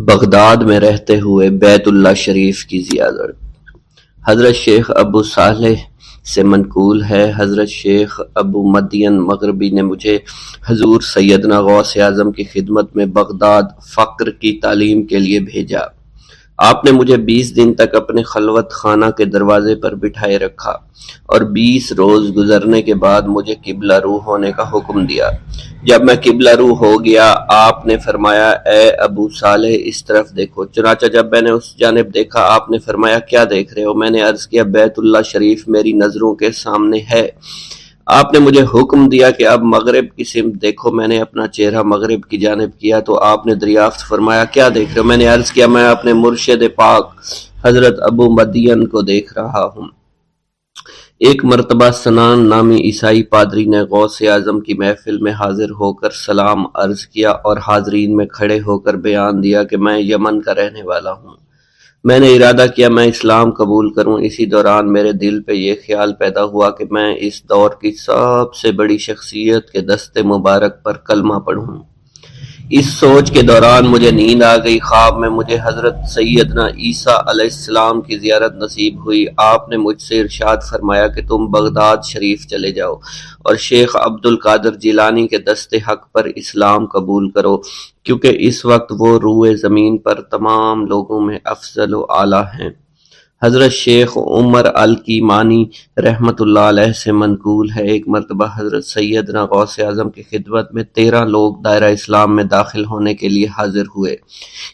Baghdad میں رہتے ہوئے بیت اللہ شریف کی زیارت۔ حضرت شیخ ابو صالح سے منقول ہے، حضرت شیخ ابو مدین مغربی نے مجھے حضور سیدنا غوث اعظم کی خدمت میں بغداد فقر کی تعلیم کے لیے بھیجا۔ آپ نے مجھے 20 دن تک اپنے خلوت خانہ کے دروازے پر بٹھائے رکھا اور 20 روز گزرنے کے بعد مجھے قبلہ رو ہونے کا حکم دیا۔ جب میں قبلہ رو ہو گیا، آپ نے فرمایا، اے ابو صالح اس طرف دیکھو۔ چنانچہ جب میں نے اس جانب دیکھا، آپ نے فرمایا، کیا دیکھ رہے ہو؟ میں نے عرض کیا، بیت اللہ شریف میری نظروں کے سامنے ہے۔ آپ نے مجھے حکم دیا کہ اب مغرب کی سمت دیکھو۔ میں نے اپنا چہرہ مغرب کی جانب کیا تو آپ نے دریافت فرمایا، کیا دیکھ رہے ہو؟ میں نے عرض کیا، میں اپنے مرشد پاک حضرت ابو مدین کو دیکھ رہا ہوں۔ ایک مرتبہ سنان نامی عیسائی پادری نے غوث اعظم کی محفل میں حاضر ہو کر سلام عرض کیا اور حاضرین میں کھڑے ہو کر بیان دیا کہ میں یمن کا رہنے والا ہوں۔ میں نے ارادہ کیا میں اسلام قبول کروں۔ اسی دوران میرے دل پہ یہ خیال پیدا ہوا کہ میں اس دور کی سب سے بڑی شخصیت کے دست مبارک پر کلمہ پڑھوں۔ اس سوچ کے دوران مجھے نیند آ گئی۔ خواب میں مجھے حضرت سیدنا عیسیٰ علیہ السلام کی زیارت نصیب ہوئی۔ آپ نے مجھ سے ارشاد فرمایا کہ تم بغداد شریف چلے جاؤ اور شیخ عبد القادر جیلانی کے دست حق پر اسلام قبول کرو، کیونکہ اس وقت وہ روئے زمین پر تمام لوگوں میں افضل و اعلیٰ ہیں۔ حضرت شیخ عمر الکیمانی رحمۃ اللہ علیہ سے منقول ہے، ایک مرتبہ حضرت سیدنا غوث اعظم کی خدمت میں 13 لوگ دائرہ اسلام میں داخل ہونے کے لیے حاضر ہوئے۔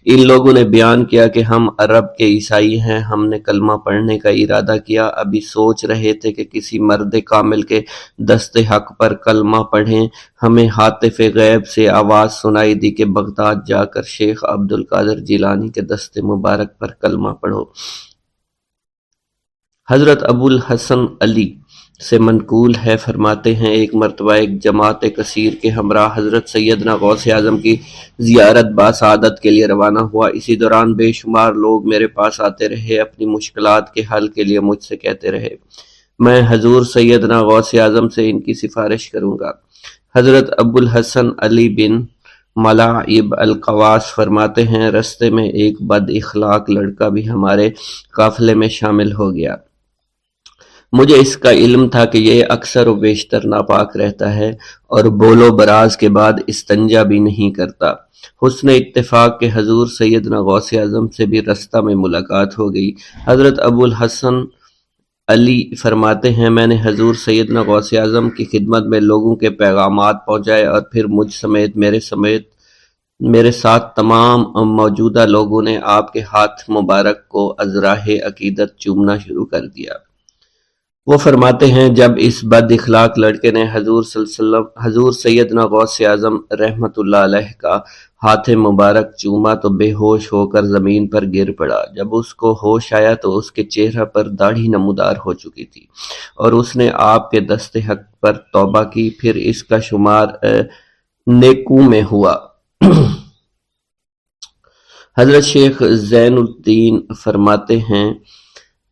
ان لوگوں نے بیان کیا کہ ہم عرب کے عیسائی ہیں، ہم نے کلمہ پڑھنے کا ارادہ کیا، ابھی سوچ رہے تھے کہ کسی مرد کامل کے دست حق پر کلمہ پڑھیں۔ ہمیں ہاتف غیب سے آواز سنائی دی کہ بغداد جا کر شیخ عبد القادر جیلانی کے دست مبارک پر کلمہ پڑھو۔ حضرت ابو الحسن علی سے منقول ہے، فرماتے ہیں، ایک مرتبہ ایک جماعت کثیر کے ہمراہ حضرت سیدنا غوث اعظم کی زیارت باسعادت کے لیے روانہ ہوا۔ اسی دوران بے شمار لوگ میرے پاس آتے رہے، اپنی مشکلات کے حل کے لیے مجھ سے کہتے رہے، میں حضور سیدنا غوث اعظم سے ان کی سفارش کروں گا۔ حضرت ابو الحسن علی بن ملاعب القواس فرماتے ہیں، رستے میں ایک بد اخلاق لڑکا بھی ہمارے قافلے میں شامل ہو گیا۔ مجھے اس کا علم تھا کہ یہ اکثر و بیشتر ناپاک رہتا ہے اور بول و براز کے بعد استنجا بھی نہیں کرتا۔ حسن اتفاق کے حضور سیدنا غوث اعظم سے بھی رستہ میں ملاقات ہو گئی۔ حضرت ابو الحسن علی فرماتے ہیں، میں نے حضور سیدنا غوث اعظم کی خدمت میں لوگوں کے پیغامات پہنچائے اور پھر مجھ سمیت میرے ساتھ تمام موجودہ لوگوں نے آپ کے ہاتھ مبارک کو ازراہ عقیدت چومنا شروع کر دیا۔ وہ فرماتے ہیں، جب اس بد اخلاق لڑکے نے حضور سیدنا غوث اعظم رحمۃ اللہ علیہ کا ہاتھ مبارک چوما تو بے ہوش ہو کر زمین پر گر پڑا۔ جب اس کو ہوش آیا تو اس کے چہرہ پر داڑھی نمودار ہو چکی تھی اور اس نے آپ کے دست حق پر توبہ کی، پھر اس کا شمار نیکوں میں ہوا۔ حضرت شیخ زین الدین فرماتے ہیں،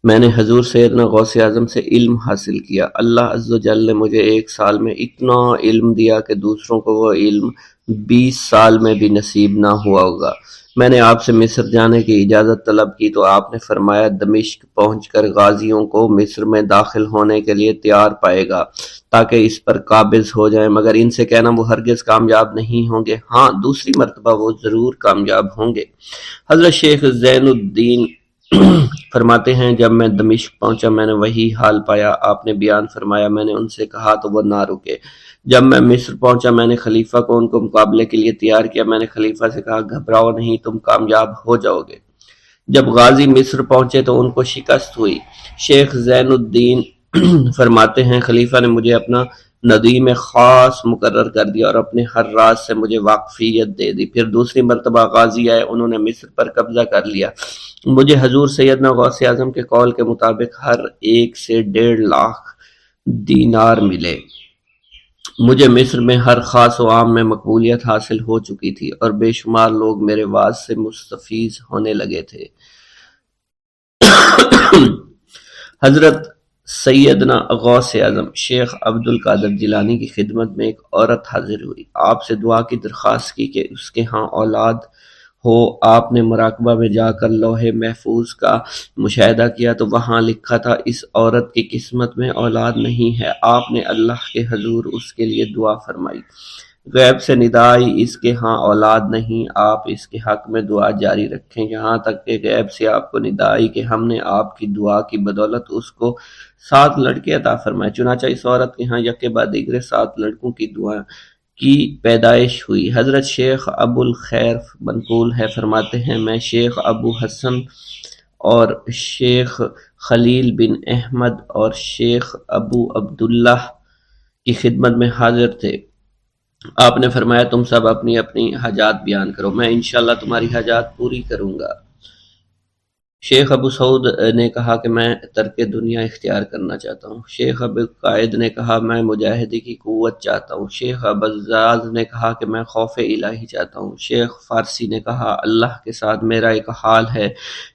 میں نے حضور سیدنا غوث اعظم سے علم حاصل کیا۔ اللہ عز و جل نے مجھے 1 سال میں اتنا علم دیا کہ دوسروں کو وہ علم 20 سال میں بھی نصیب نہ ہوا ہوگا۔ میں نے آپ سے مصر جانے کی اجازت طلب کی تو آپ نے فرمایا، دمشق پہنچ کر غازیوں کو مصر میں داخل ہونے کے لیے تیار پائے گا تاکہ اس پر قابض ہو جائیں، مگر ان سے کہنا وہ ہرگز کامیاب نہیں ہوں گے، ہاں دوسری مرتبہ وہ ضرور کامیاب ہوں گے۔ حضرت شیخ زین الدین فرماتے ہیں، جب میں دمشق پہنچا میں نے وہی حال پایا۔ آپ نے بیان فرمایا، میں نے ان سے کہا تو وہ نہ رکے۔ جب میں مصر پہنچا میں نے خلیفہ کو ان کو مقابلے کے لیے تیار کیا۔ میں نے خلیفہ سے کہا، گھبراؤ نہیں، تم کامیاب ہو جاؤ گے۔ جب غازی مصر پہنچے تو ان کو شکست ہوئی۔ شیخ زین الدین فرماتے ہیں، خلیفہ نے مجھے اپنا ندیم خاص مقرر کر دیا اور اپنے ہر راز سے مجھے واقفیت دے دی۔ پھر دوسری مرتبہ غازی آئے، انہوں نے مصر پر قبضہ کر لیا۔ مجھے حضور سیدنا غوث اعظم کے قول کے مطابق ہر ایک سے 1.5 لاکھ دینار ملے۔ مجھے مصر میں ہر خاص و عام میں مقبولیت حاصل ہو چکی تھی اور بے شمار لوگ میرے واعظ سے مستفیض ہونے لگے تھے۔ حضرت سیدنا غوث اعظم شیخ عبد القادر جیلانی کی خدمت میں ایک عورت حاضر ہوئی۔ آپ سے دعا کی درخواست کی کہ اس کے ہاں اولاد ہو آپ نے مراقبہ میں جا کر لوح محفوظ کا مشاہدہ کیا تو وہاں لکھا تھا اس عورت کی قسمت میں اولاد نہیں ہے۔ آپ نے اللہ کے حضور اس کے لیے دعا فرمائی۔ غیب سے ندا آئی اس کے ہاں اولاد نہیں، آپ اس کے حق میں دعا جاری رکھیں، یہاں تک کہ غیب سے آپ کو ندا آئی کہ ہم نے آپ کی دعا کی بدولت اس کو 7 لڑکے عطا فرمائے۔ چنانچہ اس عورت کے ہاں یکے بعد دیگرے 7 لڑکوں کی دعا کی پیدائش ہوئی۔ حضرت شیخ ابو الخیر منقول ہے، فرماتے ہیں میں شیخ ابو حسن اور شیخ خلیل بن احمد اور شیخ ابو عبداللہ کی خدمت میں حاضر تھے۔ آپ نے فرمایا تم سب اپنی اپنی حاجات بیان کرو، میں انشاءاللہ تمہاری حاجات پوری کروں گا۔ شیخ ابو سعود نے کہا کہ میں ترک دنیا اختیار کرنا چاہتا ہوں۔ شیخ ابو قائد نے کہا میں مجاہدی کی قوت چاہتا ہوں۔ شیخ ابوالزاد نے کہا کہ میں خوف الہی چاہتا ہوں۔ شیخ فارسی نے کہا اللہ کے ساتھ میرا ایک حال ہے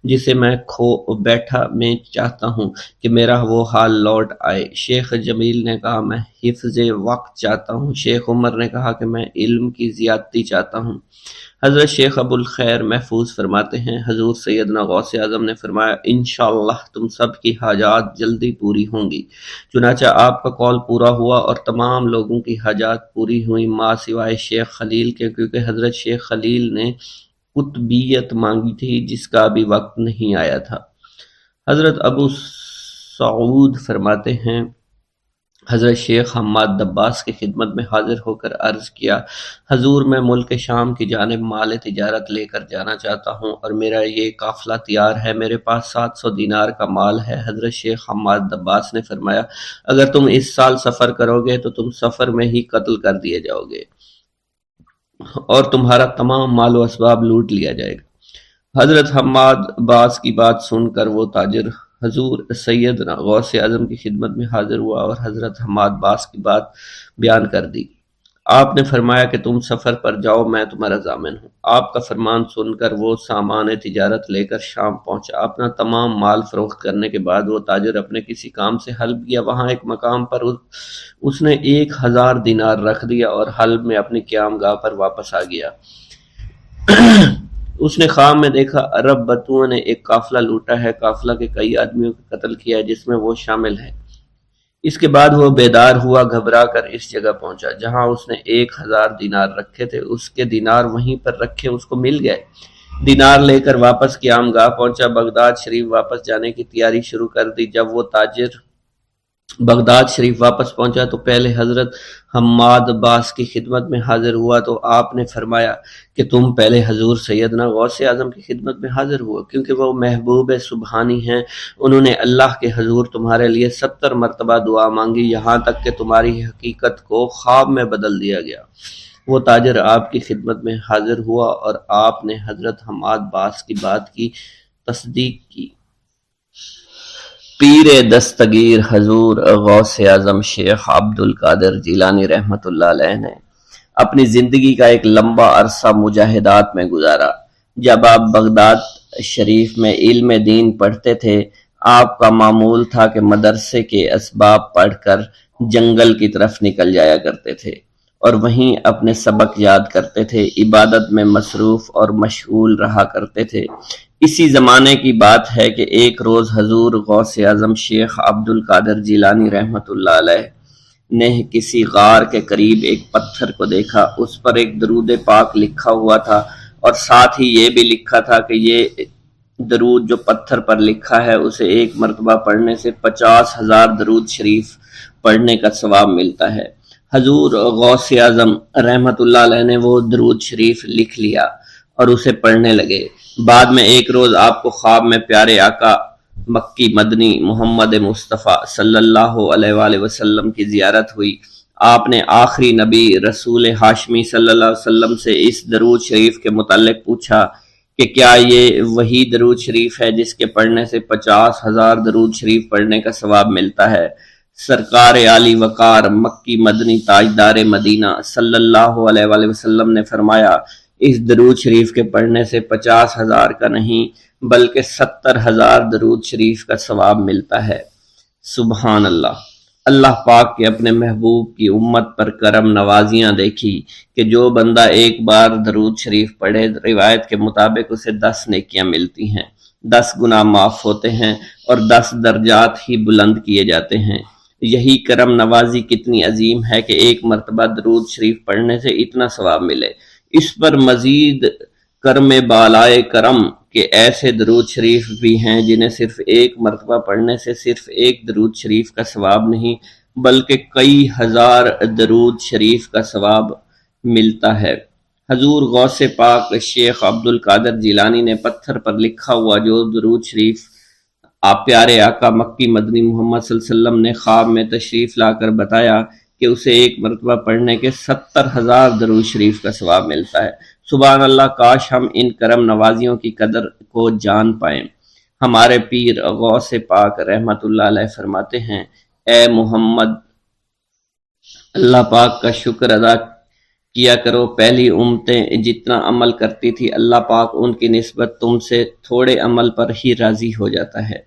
جسے میں کھو بیٹھا میں چاہتا ہوں کہ میرا وہ حال لوٹ آئے۔ شیخ جمیل نے کہا میں حفظ وقت چاہتا ہوں۔ شیخ عمر نے کہا کہ میں علم کی زیادتی چاہتا ہوں۔ حضرت شیخ ابو الخیر محفوظ فرماتے ہیں حضور سیدنا غوث اعظم نے فرمایا انشاءاللہ تم سب کی حاجات جلدی پوری ہوں گی۔ چنانچہ آپ کا قول پورا ہوا اور تمام لوگوں کی حاجات پوری ہوئیں ماں سوائے شیخ خلیل کے، کیونکہ حضرت شیخ خلیل نے قطبیت مانگی تھی جس کا ابھی وقت نہیں آیا تھا۔ حضرت ابو سعود فرماتے ہیں حضرت شیخ حماد دباس کی خدمت میں حاضر ہو کر عرض کیا حضور میں ملک شام کی جانب مال تجارت لے کر جانا چاہتا ہوں اور میرا یہ قافلہ تیار ہے، میرے پاس 700 دینار کا مال ہے۔ حضرت شیخ حماد دباس نے فرمایا اگر تم اس سال سفر کرو گے تو تم سفر میں ہی قتل کر دیے جاؤ گے اور تمہارا تمام مال و اسباب لوٹ لیا جائے گا۔ حضرت حماد باس کی بات سن کر وہ تاجر حضور سیدنا غوث اعظم کی خدمت میں حاضر ہوا اور حضرت حماد باس کی بات بیان کر دی۔ آپ نے فرمایا کہ تم سفر پر جاؤ، میں تمہارا ضامن ہوں۔ آپ کا فرمان سن کر وہ سامان تجارت لے کر شام پہنچا۔ اپنا تمام مال فروخت کرنے کے بعد وہ تاجر اپنے کسی کام سے حلب گیا، وہاں ایک مقام پر اس نے 1000 دینار رکھ دیا اور حلب میں اپنی قیام گاہ پر واپس آ گیا۔ اس نے خواب میں دیکھا عرب بتوؤں نے ایک قافلہ لوٹا ہے، قافلہ کے کئی آدمیوں کو قتل کیا ہے جس میں وہ شامل ہے۔ اس کے بعد وہ بیدار ہوا، گھبرا کر اس جگہ پہنچا جہاں اس نے 1000 دینار رکھے تھے، اس کے دینار وہیں پر رکھے اس کو مل گئے۔ دینار لے کر واپس قیام گاہ پہنچا، بغداد شریف واپس جانے کی تیاری شروع کر دی۔ جب وہ تاجر بغداد شریف واپس پہنچا تو پہلے حضرت حماد باس کی خدمت میں حاضر ہوا تو آپ نے فرمایا کہ تم پہلے حضور سیدنا غوث اعظم کی خدمت میں حاضر ہوا، کیونکہ وہ محبوب سبحانی ہیں، انہوں نے اللہ کے حضور تمہارے لیے 70 مرتبہ دعا مانگی یہاں تک کہ تمہاری حقیقت کو خواب میں بدل دیا گیا۔ وہ تاجر آپ کی خدمت میں حاضر ہوا اور آپ نے حضرت حماد باس کی بات کی تصدیق کی۔ پیر دستگیر حضور غوث اعظم شیخ عبد القادر جیلانی رحمۃ اللہ علیہ نے اپنی زندگی کا ایک لمبا عرصہ مجاہدات میں گزارا۔ جب آپ بغداد شریف میں علم دین پڑھتے تھے، آپ کا معمول تھا کہ مدرسے کے اسباب پڑھ کر جنگل کی طرف نکل جایا کرتے تھے اور وہیں اپنے سبق یاد کرتے تھے، عبادت میں مصروف اور مشغول رہا کرتے تھے۔ اسی زمانے کی بات ہے کہ ایک روز حضور غوث اعظم شیخ عبد القادر جیلانی رحمۃ اللہ علیہ نے کسی غار کے قریب ایک پتھر کو دیکھا، اس پر ایک درود پاک لکھا ہوا تھا اور ساتھ ہی یہ بھی لکھا تھا کہ یہ درود جو پتھر پر لکھا ہے اسے ایک مرتبہ پڑھنے سے 50,000 درود شریف پڑھنے کا ثواب ملتا ہے۔ حضور غوث اعظم رحمۃ اللہ علیہ نے وہ درود شریف لکھ لیا اور اسے پڑھنے لگے۔ بعد میں ایک روز آپ کو خواب میں پیارے آقا مکی مدنی محمد مصطفیٰ صلی اللہ علیہ وآلہ وسلم کی زیارت ہوئی۔ آپ نے آخری نبی رسول ہاشمی صلی اللہ علیہ وسلم سے اس درود شریف کے متعلق پوچھا کہ کیا یہ وہی درود شریف ہے جس کے پڑھنے سے 50,000 درود شریف پڑھنے کا ثواب ملتا ہے؟ سرکار عالی وقار مکی مدنی تاجدار مدینہ صلی اللہ علیہ وآلہ وسلم نے فرمایا اس درود شریف کے پڑھنے سے 50,000 کا نہیں بلکہ 70,000 درود شریف کا ثواب ملتا ہے۔ سبحان اللہ۔ اللہ پاک کے اپنے محبوب کی امت پر کرم نوازیاں دیکھی کہ جو بندہ ایک بار درود شریف پڑھے، روایت کے مطابق اسے 10 نیکیاں ملتی ہیں، 10 گناہ معاف ہوتے ہیں اور 10 درجات ہی بلند کیے جاتے ہیں۔ یہی کرم نوازی کتنی عظیم ہے کہ ایک مرتبہ درود شریف پڑھنے سے اتنا ثواب ملے۔ اس پر مزید کرم بالائے کرم کہ ایسے درود شریف بھی ہیں جنہیں صرف ایک مرتبہ پڑھنے سے صرف ایک درود شریف کا ثواب نہیں بلکہ کئی ہزار درود شریف کا ثواب ملتا ہے۔ حضور غوث پاک شیخ عبد القادر جیلانی نے پتھر پر لکھا ہوا جو درود شریف آپ پیارے آقا مکی مدنی محمد صلی اللہ علیہ وسلم نے خواب میں تشریف لا کر بتایا کہ اسے ایک مرتبہ پڑھنے کے 70,000 درود شریف کا ثواب ملتا ہے۔ سبحان اللہ، کاش ہم ان کرم نوازیوں کی قدر کو جان پائیں۔ ہمارے پیر غوث پاک رحمت اللہ علیہ فرماتے ہیں، اے محمد، اللہ پاک کا شکر ادا کیا کرو، پہلی امتیں جتنا عمل کرتی تھی اللہ پاک ان کی نسبت تم سے تھوڑے عمل پر ہی راضی ہو جاتا ہے۔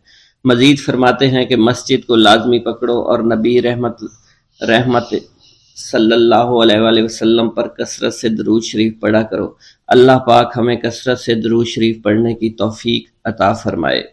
مزید فرماتے ہیں کہ مسجد کو لازمی پکڑو اور نبی رحمت صلی اللہ علیہ وآلہ وسلم پر کثرت سے درود شریف پڑھا کرو۔ اللہ پاک ہمیں کثرت سے درود شریف پڑھنے کی توفیق عطا فرمائے۔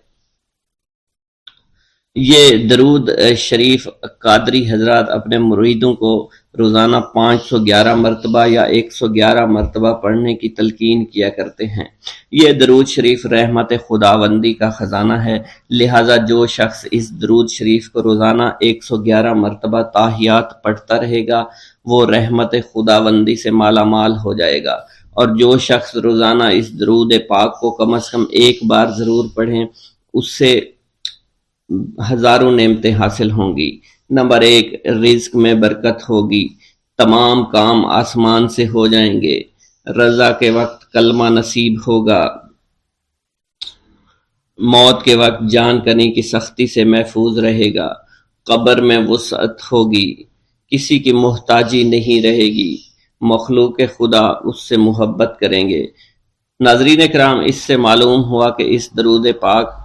یہ درود شریف قادری حضرات اپنے مریدوں کو روزانہ 511 مرتبہ یا 111 مرتبہ پڑھنے کی تلقین کیا کرتے ہیں۔ یہ درود شریف رحمت خداوندی کا خزانہ ہے، لہٰذا جو شخص اس درود شریف کو روزانہ 111 مرتبہ تاحیات پڑھتا رہے گا وہ رحمت خداوندی سے مالا مال ہو جائے گا، اور جو شخص روزانہ اس درود پاک کو کم از کم ایک بار ضرور پڑھیں اس سے ہزاروں نعمتیں حاصل ہوں گی۔ نمبر 1، رزق میں برکت ہوگی، تمام کام آسمان سے ہو جائیں گے، رضا کے وقت کلمہ نصیب ہوگا، موت کے وقت جان کنی کی سختی سے محفوظ رہے گا، قبر میں وسعت ہوگی، کسی کی محتاجی نہیں رہے گی، مخلوق خدا اس سے محبت کریں گے۔ ناظرین کرام، اس سے معلوم ہوا کہ اس درود پاک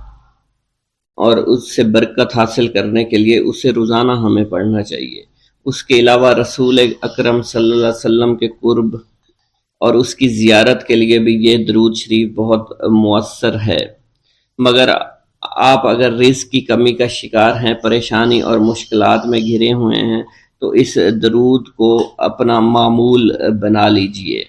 اور اس سے برکت حاصل کرنے کے لیے اسے روزانہ ہمیں پڑھنا چاہیے۔ اس کے علاوہ رسول اکرم صلی اللہ علیہ وسلم کے قرب اور اس کی زیارت کے لیے بھی یہ درود شریف بہت مؤثر ہے۔ مگر آپ اگر رزق کی کمی کا شکار ہیں، پریشانی اور مشکلات میں گھرے ہوئے ہیں تو اس درود کو اپنا معمول بنا لیجئے۔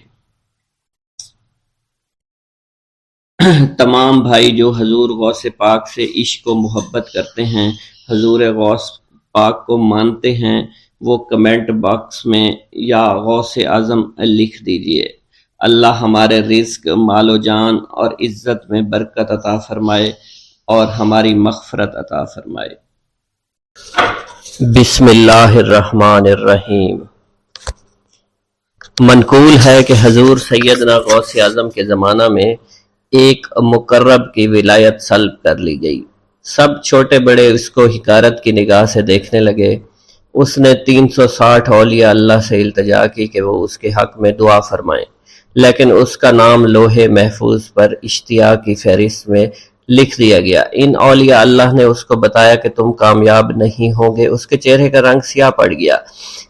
تمام بھائی جو حضور غوث پاک سے عشق و محبت کرتے ہیں، حضور غوث پاک کو مانتے ہیں، وہ کمنٹ باکس میں یا غوث اعظم لکھ دیجئے۔ اللہ ہمارے رزق، مال و جان اور عزت میں برکت عطا فرمائے اور ہماری مغفرت عطا فرمائے۔ بسم اللہ الرحمن الرحیم۔ منقول ہے کہ حضور سیدنا غوث اعظم کے زمانہ میں ایک مقرب کی ولایت سلب کر لی گئی۔ سب چھوٹے بڑے اس کو حقارت کی نگاہ سے دیکھنے لگے۔ اس نے 360 اولیاء اللہ سے التجا کی کہ وہ اس کے حق میں دعا فرمائیں، لیکن اس کا نام لوح محفوظ پر اشتیاق کی فہرست میں لکھ دیا گیا۔ ان اولیاء اللہ نے اس کو بتایا کہ تم کامیاب نہیں ہوں گے۔ اس کے چہرے کا رنگ سیاہ پڑ گیا۔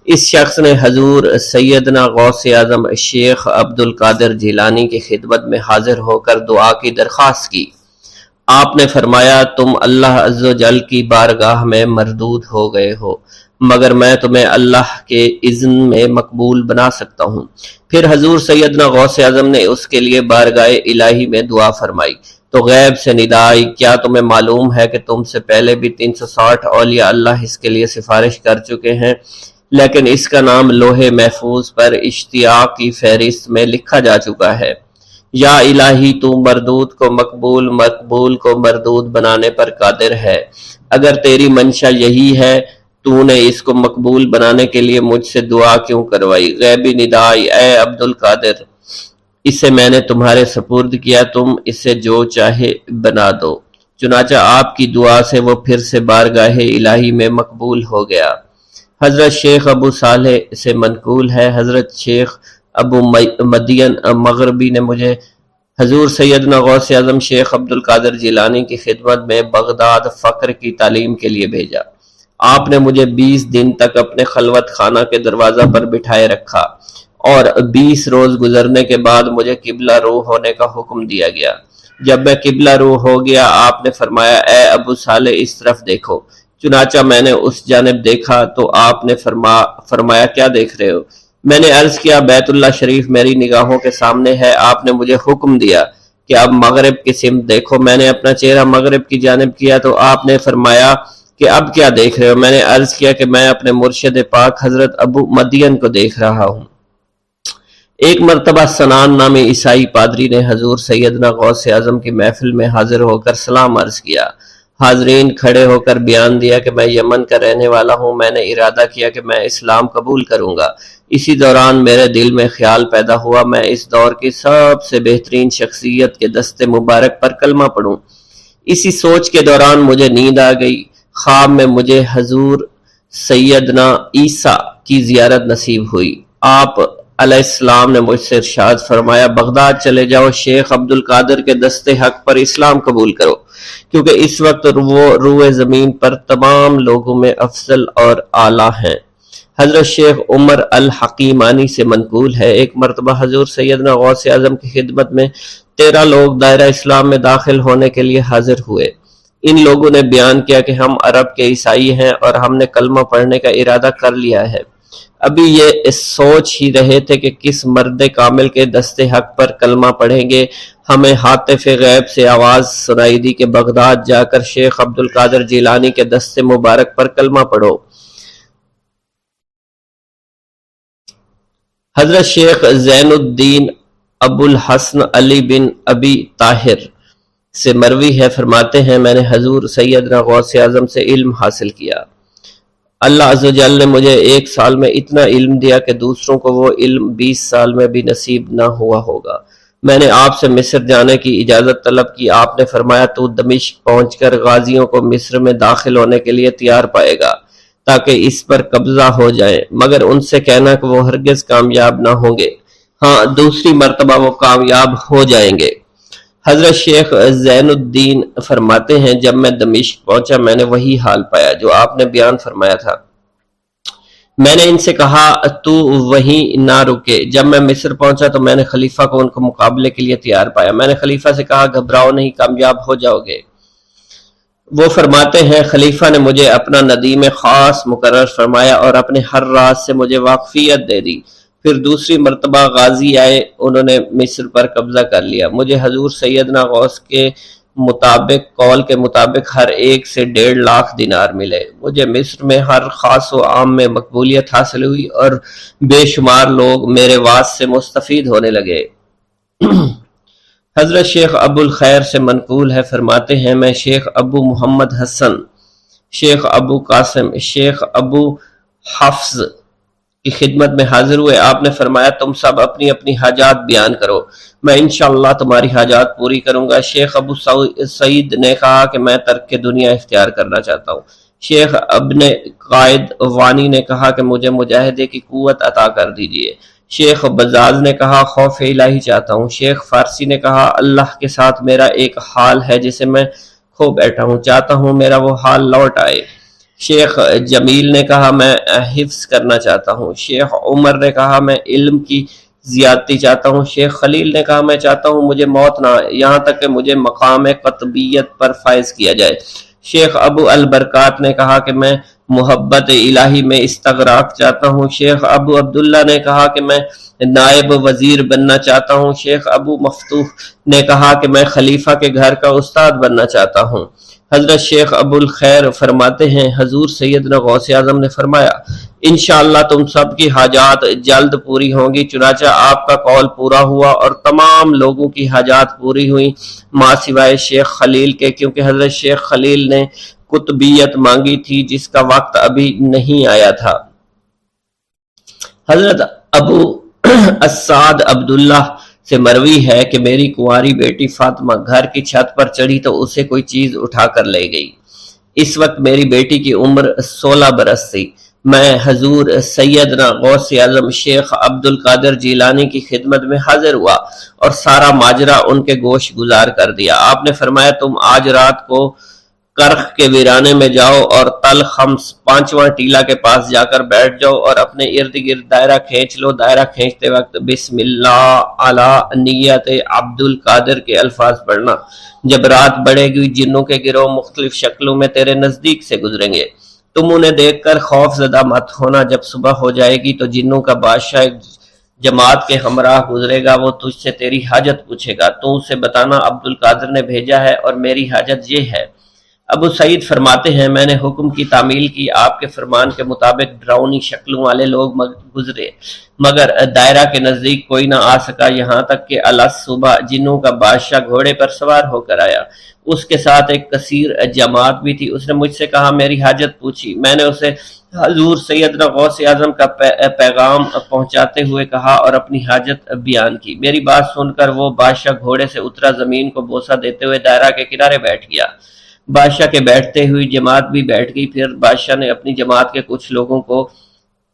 اس شخص نے حضور سیدنا غوث اعظم شیخ عبد القادر جیلانی کی خدمت میں حاضر ہو کر دعا کی درخواست کی۔ آپ نے فرمایا، تم اللہ عز و جل کی بارگاہ میں مردود ہو گئے ہو، مگر میں تمہیں اللہ کے اذن میں مقبول بنا سکتا ہوں۔ پھر حضور سیدنا غوث اعظم نے اس کے لیے بارگاہ الہی میں دعا فرمائی تو غیب سے ندا آئی، کیا تمہیں معلوم ہے کہ تم سے پہلے بھی 360 اولیاء اللہ اس کے لیے سفارش کر چکے ہیں، لیکن اس کا نام لوح محفوظ پر اشتیاق کی فہرست میں لکھا جا چکا ہے۔ یا الہی، تو مردود کو مقبول، مقبول کو مردود بنانے پر قادر ہے۔ اگر تیری منشا یہی ہے، تو نے اس کو مقبول بنانے کے لیے مجھ سے دعا کیوں کروائی؟ غیبی ندائی، اے عبد القادر، اسے میں نے تمہارے سپرد کیا، تم اسے جو چاہے بنا دو۔ چنانچہ آپ کی دعا سے وہ پھر سے بارگاہ الہی میں مقبول ہو گیا۔ حضرت شیخ ابو صالح سے منقول ہے، حضرت شیخ ابو مدین مغربی نے مجھے حضور سیدنا غوث اعظم شیخ عبد القادر جیلانی کی خدمت میں بغداد فقر کی تعلیم کے لیے بھیجا۔ آپ نے مجھے 20 دن تک اپنے خلوت خانہ کے دروازہ پر بٹھائے رکھا اور 20 روز گزرنے کے بعد مجھے قبلہ رو ہونے کا حکم دیا گیا۔ جب میں قبلہ رو ہو گیا آپ نے فرمایا اے ابو صالح اس طرف دیکھو۔ چنانچہ میں نے اس جانب دیکھا تو آپ نے فرمایا کیا دیکھ رہے ہو؟ میں نے عرض کیا بیت اللہ شریف میری نگاہوں کے سامنے ہے۔ آپ نے مجھے حکم دیا کہ اب مغرب کی سمت دیکھو۔ میں نے اپنا چہرہ مغرب کی جانب کیا تو آپ نے فرمایا کہ اب کیا دیکھ رہے ہو؟ میں نے عرض کیا کہ میں اپنے مرشد پاک حضرت ابو مدین کو دیکھ رہا ہوں۔ ایک مرتبہ سنان نامی عیسائی پادری نے حضور سیدنا غوث اعظم کی محفل میں حاضر ہو کر سلام عرض کیا۔ حاضرین کھڑے ہو کر بیان دیا کہ میں یمن کا رہنے والا ہوں، میں نے ارادہ کیا کہ میں اسلام قبول کروں گا۔ اسی دوران میرے دل میں خیال پیدا ہوا میں اس دور کی سب سے بہترین شخصیت کے دست مبارک پر کلمہ پڑھوں۔ اسی سوچ کے دوران مجھے نیند آ گئی۔ خواب میں مجھے حضور سیدنا عیسیٰ کی زیارت نصیب ہوئی۔ آپ علیہ السلام نے مجھ سے ارشاد فرمایا بغداد چلے جاؤ، شیخ عبد القادر کے دست حق پر اسلام قبول کرو، کیونکہ اس وقت وہ روئے زمین پر تمام لوگوں میں افضل اور اعلیٰ ہیں۔ حضرت شیخ عمر الحکیمانی سے منقول ہے ایک مرتبہ حضور سیدنا غوث اعظم کی خدمت میں 13 لوگ دائرہ اسلام میں داخل ہونے کے لیے حاضر ہوئے۔ ان لوگوں نے بیان کیا کہ ہم عرب کے عیسائی ہیں اور ہم نے کلمہ پڑھنے کا ارادہ کر لیا ہے۔ ابھی یہ سوچ ہی رہے تھے کہ کس مرد کامل کے دست حق پر کلمہ پڑھیں گے۔ ہمیں ہاتف غیب سے آواز سنائی دی کہ بغداد جا کر شیخ عبد القادر جیلانی کے دست مبارک پر کلمہ پڑھو۔ حضرت شیخ زین الدین ابو الحسن علی بن ابی طاہر سے مروی ہے، فرماتے ہیں میں نے حضور سیدنا غوث اعظم سے علم حاصل کیا۔ اللہ عز و جل نے مجھے 1 سال میں اتنا علم دیا کہ دوسروں کو وہ علم 20 سال میں بھی نصیب نہ ہوا ہوگا۔ میں نے آپ سے مصر جانے کی اجازت طلب کی۔ آپ نے فرمایا تو دمشق پہنچ کر غازیوں کو مصر میں داخل ہونے کے لیے تیار پائے گا تاکہ اس پر قبضہ ہو جائے، مگر ان سے کہنا کہ وہ ہرگز کامیاب نہ ہوں گے، ہاں دوسری مرتبہ وہ کامیاب ہو جائیں گے۔ حضرت شیخ زین الدین فرماتے ہیں جب میں دمشق پہنچا میں نے وہی حال پایا جو آپ نے بیان فرمایا تھا۔ میں نے ان سے کہا تو وہیں نہ رکے۔ جب میں مصر پہنچا تو میں نے خلیفہ کو ان کو مقابلے کے لیے تیار پایا۔ میں نے خلیفہ سے کہا گھبراؤ نہیں، کامیاب ہو جاؤ گے۔ وہ فرماتے ہیں خلیفہ نے مجھے اپنا ندیم خاص مقرر فرمایا اور اپنے ہر راز سے مجھے واقفیت دے دی۔ پھر دوسری مرتبہ غازی آئے، انہوں نے مصر پر قبضہ کر لیا۔ مجھے حضور سیدنا غوث کے قول کے مطابق ہر ایک سے 1.5 لاکھ دینار ملے۔ مجھے مصر میں ہر خاص و عام میں مقبولیت حاصل ہوئی اور بے شمار لوگ میرے واعظ سے مستفید ہونے لگے۔ حضرت شیخ ابو الخیر سے منقول ہے، فرماتے ہیں میں شیخ ابو محمد حسن، شیخ ابو قاسم، شیخ ابو حفظ کی خدمت میں حاضر ہوئے۔ آپ نے فرمایا تم سب اپنی اپنی حاجات بیان کرو، میں انشاءاللہ تمہاری حاجات پوری کروں گا۔ شیخ ابو سعید نے کہا کہ میں ترک دنیا اختیار کرنا چاہتا ہوں۔ شیخ ابن قائد وانی نے کہا کہ مجھے مجاہدے کی قوت عطا کر دیجئے۔ شیخ بزاز نے کہا خوف الہی چاہتا ہوں۔ شیخ فارسی نے کہا اللہ کے ساتھ میرا ایک حال ہے جسے میں کھو بیٹھا ہوں، چاہتا ہوں میرا وہ حال لوٹ آئے۔ شیخ جمیل نے کہا میں حفظ کرنا چاہتا ہوں۔ شیخ عمر نے کہا میں علم کی زیادتی چاہتا ہوں۔ شیخ خلیل نے کہا میں چاہتا ہوں مجھے موت نہ آئے، یہاں تک کہ مجھے مقام قطبیت پر فائز کیا جائے۔ شیخ ابو البرکات نے کہا کہ میں محبت الہی میں استغراق چاہتا ہوں۔ شیخ ابو عبداللہ نے کہا کہ میں نائب وزیر بننا چاہتا ہوں۔ شیخ ابو مفتوح نے کہا کہ میں خلیفہ کے گھر کا استاد بننا چاہتا ہوں۔ حضرت شیخ ابو الخیر فرماتے ہیں حضور سیدنا غوث اعظم نے فرمایا انشاءاللہ تم سب کی حاجات جلد پوری ہوں گی۔ چنانچہ آپ کا قول پورا ہوا اور تمام لوگوں کی حاجات پوری ہوئی ماں سوائے شیخ خلیل کے، کیونکہ حضرت شیخ خلیل نے قطبیت مانگی تھی جس کا وقت ابھی نہیں آیا تھا۔ حضرت ابو اسعد عبداللہ سے مروی ہے کہ میری کنواری بیٹی فاطمہ گھر کی چھت پر چڑھی تو اسے کوئی چیز اٹھا کر لے گئی۔ اس وقت میری بیٹی کی عمر 16 برس تھی۔ میں حضور سیدنا غوث اعظم شیخ عبد القادر جیلانی کی خدمت میں حاضر ہوا اور سارا ماجرا ان کے گوش گزار کر دیا۔ آپ نے فرمایا تم آج رات کو کرخ کے ویرانے میں جاؤ اور تل خمس 5واں ٹیلا کے پاس جا کر بیٹھ جاؤ اور اپنے ارد گرد دائرہ کھینچ لو۔ دائرہ کھینچتے وقت بسم اللہ علی نیت عبد القادر کے الفاظ پڑھنا۔ جب رات بڑھے گی جنوں کے گروہ مختلف شکلوں میں تیرے نزدیک سے گزریں گے، تم انہیں دیکھ کر خوف زدہ مت ہونا۔ جب صبح ہو جائے گی تو جنوں کا بادشاہ جماعت کے ہمراہ گزرے گا، وہ تجھ سے تیری حاجت پوچھے گا، تو اسے بتانا عبد القادر نے بھیجا ہے اور میری حاجت یہ ہے۔ ابو سعید فرماتے ہیں میں نے حکم کی تعمیل کی، آپ کے فرمان کے مطابق ڈراؤنی شکلوں والے لوگ گزرے مگر دائرہ کے نزدیک کوئی نہ آ سکا، یہاں تک کہ صبح جنوں کا بادشاہ گھوڑے پر سوار ہو کر آیا، اس کے ساتھ ایک کثیر جماعت بھی تھی۔ اس نے مجھ سے کہا میری حاجت پوچھی، میں نے اسے حضور سیدنا غوث اعظم کا پیغام پہنچاتے ہوئے کہا اور اپنی حاجت بیان کی۔ میری بات سن کر وہ بادشاہ گھوڑے سے اترا، زمین کو بوسہ دیتے ہوئے دائرہ کے کنارے بیٹھ گیا۔ بادشاہ کے بیٹھتے ہوئی جماعت بھی بیٹھ گئی۔ پھر بادشاہ نے اپنی جماعت کے کچھ لوگوں کو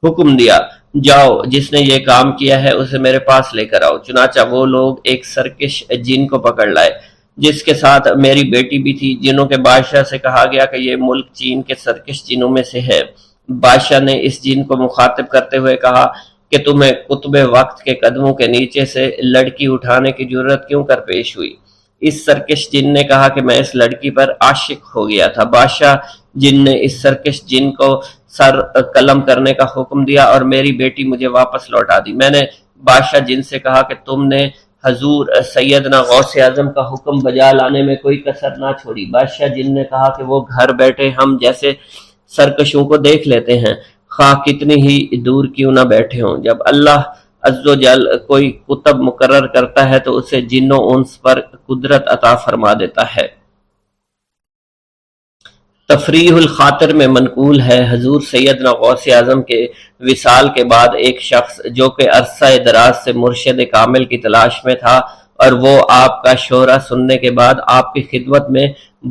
حکم دیا، جاؤ جس نے یہ کام کیا ہے اسے میرے پاس لے کر آؤ۔ چنانچہ وہ لوگ ایک سرکش جن کو پکڑ لائے جس کے ساتھ میری بیٹی بھی تھی۔ جنوں کے بادشاہ سے کہا گیا کہ یہ ملک چین کے سرکش جنوں میں سے ہے۔ بادشاہ نے اس جن کو مخاطب کرتے ہوئے کہا کہ تمہیں قطب وقت کے قدموں کے نیچے سے لڑکی اٹھانے کی جرت کیوں کر پیش ہوئی؟ اس سرکش جن نے کہا کہ میں اس لڑکی پر عاشق ہو گیا تھا۔ بادشاہ جن نے اس سرکش جن کو سر قلم کرنے کا حکم دیا اور میری بیٹی مجھے واپس لوٹا دی۔ میں نے بادشاہ جن سے کہا کہ تم نے حضور سیدنا غوث اعظم کا حکم بجا لانے میں کوئی کسر نہ چھوڑی۔ بادشاہ جن نے کہا کہ وہ گھر بیٹھے ہم جیسے سرکشوں کو دیکھ لیتے ہیں، خواہ کتنی ہی دور کیوں نہ بیٹھے ہوں۔ جب اللہ عز و جل کوئی کتب مقرر کرتا ہے تو اسے جن و انس پر قدرت عطا فرما دیتا ہے۔ تفریح الخاطر میں منقول ہے حضور سیدنا غوث اعظم کے وصال کے بعد ایک شخص جو کہ عرصہ دراز سے مرشد کامل کی تلاش میں تھا اور وہ آپ کا شورا سننے کے بعد آپ کی خدمت میں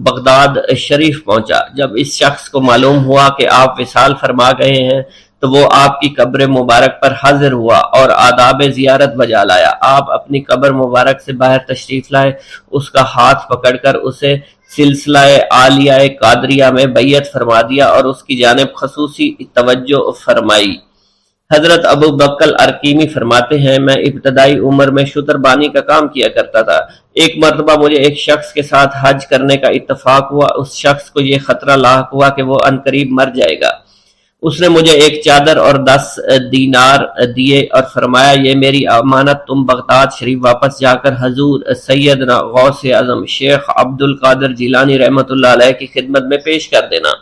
بغداد شریف پہنچا۔ جب اس شخص کو معلوم ہوا کہ آپ وصال فرما گئے ہیں تو وہ آپ کی قبر مبارک پر حاضر ہوا اور آداب زیارت بجا لایا۔ آپ اپنی قبر مبارک سے باہر تشریف لائے، اس کا ہاتھ پکڑ کر اسے سلسلہ عالیہ قادریہ میں بیعت فرما دیا اور اس کی جانب خصوصی توجہ فرمائی۔ حضرت ابو بکر ارقیمی فرماتے ہیں میں ابتدائی عمر میں شتر بانی کا کام کیا کرتا تھا۔ ایک مرتبہ مجھے ایک شخص کے ساتھ حج کرنے کا اتفاق ہوا۔ اس شخص کو یہ خطرہ لاحق ہوا کہ وہ عنقریب مر جائے گا۔ اس نے مجھے ایک چادر اور 10 دینار دیے اور فرمایا یہ میری امانت، تم بغداد شریف واپس جا کر حضور سیدنا غوث اعظم شیخ عبد القادر جیلانی رحمۃ اللہ علیہ کی خدمت میں پیش کر دینا۔